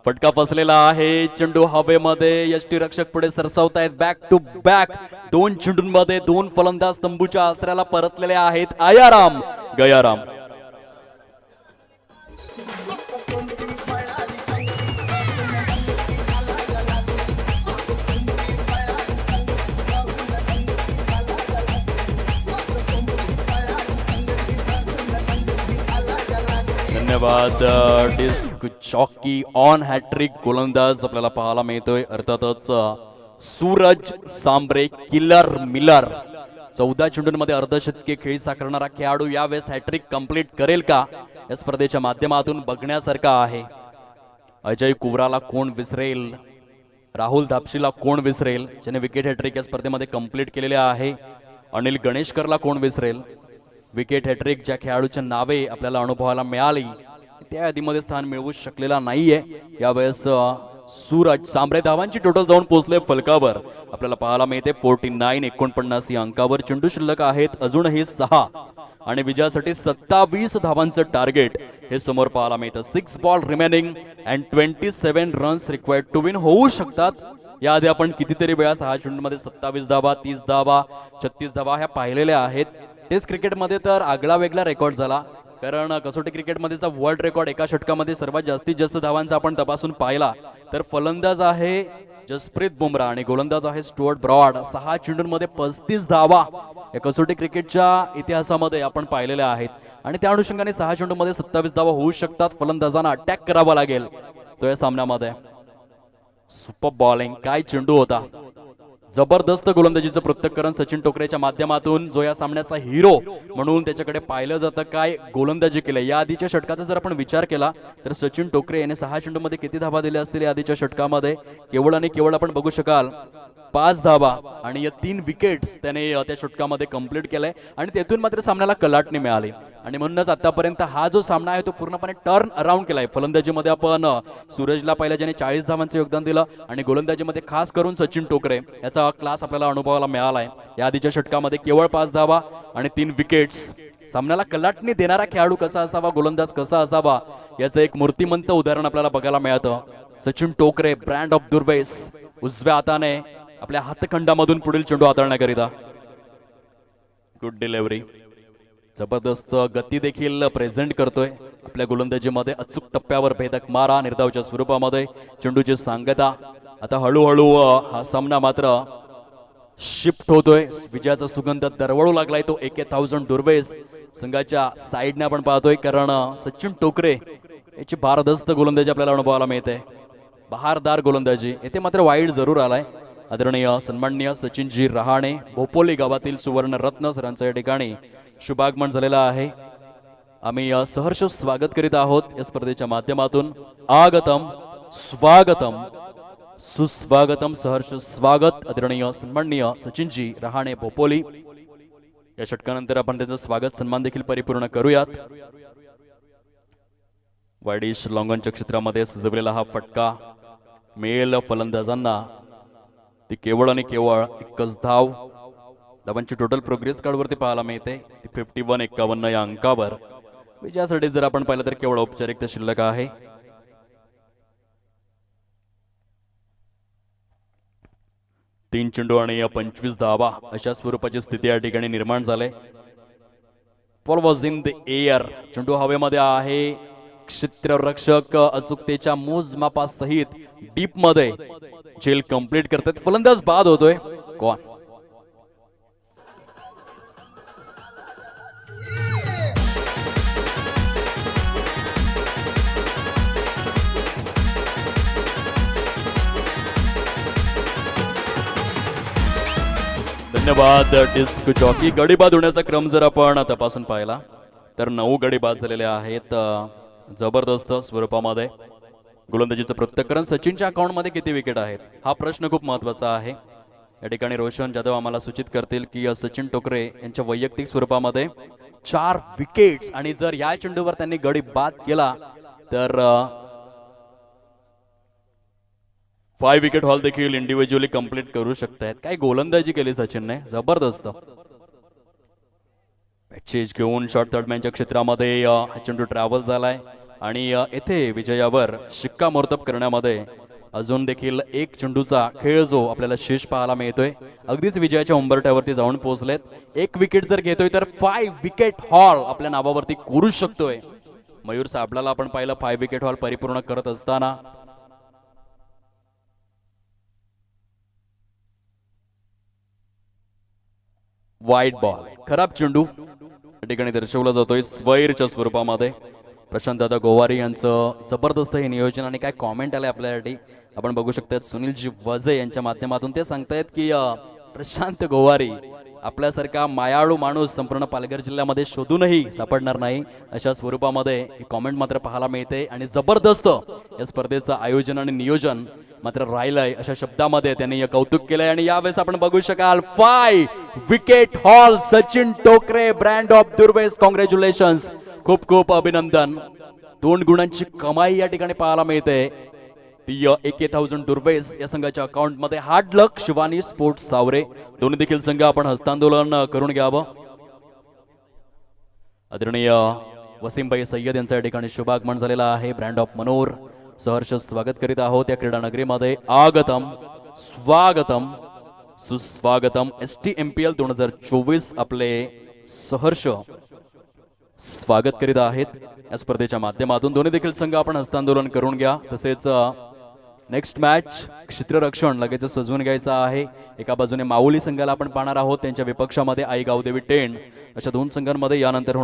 फटका फसलेला आहे. चेंडू हवेमध्ये. यष्टीरक्षक पुढे सरसावतायत. बॅक टू बॅक 2 चेंडूंमध्ये 2 फलंदाज तंबूच्या आसऱ्याला परतलेले आहेत. आयाराम गयाराम. धन्यवाद. डिस्क चॉकी ऑन हॅट्रिक गोलंदाज आपल्याला पाहायला मिळतोय. अर्थातच सूरज सांबरे किलर मिलर. 14 चेंडूंमध्ये अर्धशतकी खेळी साकारणारा खेळाडू यावेळेस हॅट्रिक कंप्लीट करेल का, या स्पर्धेच्या माध्यमातून बघण्यासारखा आहे. अजय कुवराला कोण विसरेल, राहुल धापशीला कोण विसरेल, ज्याने विकेट हॅट्रिक या स्पर्धेमध्ये कंप्लीट केलेले आहे. अनिल गणेशकरला कोण विसरेल. विकेट हॅट्रिक ज्या खेळाडूच्या नावे आपल्याला अनुभवायला मिळाली त्या यादीमध्ये स्थान मिळवू शकलेला नाहीये यावेळेस सूरज सांबरे. धावांची टोटल जाऊन पोहोचले फलकावर आपल्याला पाहायला मिळते 49 49 या अंकावर. चेंडू शिल्लक आहेत अजूनही 6 आणि विजयासाठी 27 धावांचं टार्गेट हे समोर पाहायला मिळतं. 6 ball remaining and 27 runs required to win. होऊ शकतात. याआधी आपण कितीतरी वेळा 6 चेंडूंमध्ये 27 धावा, 30 धावा, 36 धावा ह्या पाहिलेल्या आहेत. टेस्ट क्रिकेटमध्ये तर आगळा वेगळा रेकॉर्ड झाला, कारण कसोटी क्रिकेटमध्येचा वर्ल्ड रेकॉर्ड एका षटकामध्ये सर्वात जास्तीत जास्त धावांचा आपण तपासून पाहिला तर फलंदाज आहे जसप्रीत बुमराह आणि गोलंदाज आहे स्टुअर्ट ब्रॉड. 6 चेंडूंमध्ये 35 धावा या कसोटी क्रिकेटच्या इतिहासामध्ये आपण पाहिलेल्या आहेत आणि त्या अनुषंगाने 6 चेंडूंमध्ये 27 धावा होऊ शकतात. फलंदाजांना अटॅक करावा लागेल तो या सामन्यामध्ये. सुपर बॉलिंग, काय चेंडू होता. जबरदस्त गोलंदाजीचं पृथक्करण सचिन टोकरेच्या माध्यमातून, जो या सामन्याचा हिरो म्हणून त्याच्याकडे पाहिलं जातं. काय गोलंदाजी केलं. या आधीच्या षटकाचा जर आपण विचार केला तर सचिन टोकरे याने 6 चेंडूमध्ये किती धावा दिल्या असतील या आधीच्या षटकामध्ये. केवळ आणि केवळ आपण बघू शकाल 5 धावा आणि या 3 विकेट्स त्याने त्या षटकामध्ये कंप्लीट केलंय आणि त्यातून मात्र सामन्याला कलाटणी मिळाली आणि म्हणूनच आतापर्यंत हा जो सामना आहे तो पूर्णपणे टर्न अराउंड केलाय. फलंदाजीमध्ये आपण सूरजला पाहिलं ज्याने 40 धावांचं योगदान दिलं आणि गोलंदाजीमध्ये खास करून सचिन टोकरे याचा क्लास आपल्याला अनुभवायला मिळालाय. या आधीच्या षटकामध्ये केवळ 5 धावा आणि 3 विकेट्स. सामन्याला कलाटणी देणारा खेळाडू कसा असावा, गोलंदाज कसा असावा याचं एक मूर्तिमंत उदाहरण आपल्याला बघायला मिळतं. सचिन टोकरे ब्रँड ऑफ दुर्वेस उजव्या हाताने आपल्या हातखंडामधून पुढील चेंडू हाताळण्याकरिता. Good delivery. जबरदस्त गती देखील प्रेझेंट करतोय आपल्या गोलंदाजीमध्ये. अचूक टप्प्यावर भेदक मारा निर्धावच्या स्वरूपामध्ये चेंडूची सांगता. आता हळूहळू हा सामना मात्र शिफ्ट होतोय. विजयाचा सुगंध दरवळू लागलाय तो AK1000 दुर्वेस संघाच्या साईडने आपण पाहतोय, कारण सचिन टोकरे याची भारदस्त गोलंदाजी आपल्याला अनुभवायला मिळते. बहारदार गोलंदाजी. येथे मात्र वाईड जरूर आलाय. आदरणीय सन्माननीय सचिनजी रहाणे भोपोली गावातील सुवर्ण रत्न सरांचं या ठिकाणी शुभागमन झालेलं आहे. आम्ही सहर्ष स्वागत करीत आहोत या स्पर्धेच्या माध्यमातून. आगतम स्वागतम सुस्वागतम सहर्ष स्वागत आदरणीय सन्माननीय सचिनजी रहाणे भोपोली. या षटकानंतर आपण त्याचं स्वागत सन्मान देखील परिपूर्ण करूयात. वाईडिश लॉंगॉनच्या क्षेत्रामध्ये सजवलेला हा फटका मिळेल फलंदाजांना. ती केवळ आणि केवळ 1च धाव. धावांची टोटल प्रोग्रेस कार्डवरती पाहायला मिळते ती 51-51 या अंकावर. विजयासाठी जर आपण पाहिलं तर केवळ औपचारिकता शिल्लक आहे. तीन चेंडू आणि 25 धावा अशा स्वरूपाची स्थिती या ठिकाणी निर्माण झाले. Ball was in the air. चेंडू हवेमध्ये आहे. क्षेत्ररक्षक अचूकतेच्या मोजमापासहित डीप मध्ये चेल कंप्लीट करतात. फलंदाज बाद होतोय. कोण? धन्यवाद डिस्क जॉकी. गडी बाद होण्याचा क्रम जर आपण तपासून पाहिला तर 9 गडी बाद झालेले आहेत जबरदस्त स्वरूपामध्ये. गोलंदाजीचं पृथक्करण सचिनच्या अकाउंटमध्ये किती विकेट आहेत हा प्रश्न खूप महत्त्वाचा आहे. या ठिकाणी रोशन जाधव आम्हाला सूचित करतील की सचिन टोकरे यांच्या वैयक्तिक स्वरूपामध्ये 4 विकेट्स आणि जर या चेंडूवर त्यांनी गडी बाद केला तर 5 विकेट हॉल देखील इंडिव्हिज्युअली कंप्लीट करू शकतायत. काय गोलंदाजी केली सचिनने, जबरदस्त. चेज घेऊन शॉर्ट थर्ड मॅनच्या क्षेत्रामध्ये हा चेंडू ट्रॅव्हल झालाय आणि येथे विजयावर शिक्कामोर्तब करण्यामध्ये अजून देखील एक चेंडूचा खेळ जो आपल्याला शेष पाहायला मिळतोय. अगदीच विजयाच्या उंबरठ्यावरती जाऊन पोहोचलेत. 1 विकेट जर घेतोय तर 5 विकेट हॉल आपल्या नावावरती करू शकतोय. मयूर साबळाला आपण पाहिलं 5 विकेट हॉल परिपूर्ण करत असताना. वाईट बॉल, खराब चेंडू या ठिकाणी दर्शवला जातोय स्वैरच्या स्वरूपामध्ये. प्रशांत दादा गोवारी यांचं जबरदस्त हे नियोजन आणि काय कॉमेंट आले आपल्यासाठी आपण बघू शकता. सुनीलजी वजे यांच्या माध्यमातून ते सांगतायत की प्रशांत गोवारी आपल्यासारखा मायाळू माणूस संपूर्ण पालघर जिल्ह्यामध्ये शोधूनही सापडणार नाही अशा स्वरूपामध्ये ही कॉमेंट मात्र पाहायला मिळते. आणि जबरदस्त या स्पर्धेचं आयोजन आणि नियोजन मात्र राहिलंय अशा शब्दामध्ये त्यांनी कौतुक केलंय. आणि यावेळेस आपण बघू शकाल 5 विकेट हॉल सचिन टोकरे, ब्रँड ऑफ दुर्वेस. कॉंग्रॅच्युलेशन्स, खूप खूप अभिनंदन. 2 गुणांची कमाई या ठिकाणी पाहायला मिळते. ती 81,000 दुर्वेस या संघाच्या अकाउंट मध्ये. हार्ड लक शिवानी स्पोर्ट्स सावरे. दोन्ही देखील संघ आपण हस्तांदोलन करून घ्यावं. आदरणीय वसीमभाई सय्यद यांच्या या ठिकाणी शुभागमन झालेला आहे. ब्रँड ऑफ मनोर सहर्ष स्वागत करीत आहोत या क्रीडा नगरीमध्ये. आगतम, स्वागतम, सुस्वागतम. STMPL 2024 आपले सहर्ष स्वागत करीत आहेत या स्पर्धेच्या माध्यमातून. दोन्ही देखील संघ आपण हस्तांदोलन करून घ्या. तसेच नेक्स्ट मॅच क्षेत्ररक्षण लगेच सजवून घ्यायचं आहे. एका बाजूने माऊली संघाला आपण पाहणार आहोत, त्यांच्या विपक्षामध्ये आई गावदेवी टेंड. अशा 2 संघांमध्ये यानंतर होणार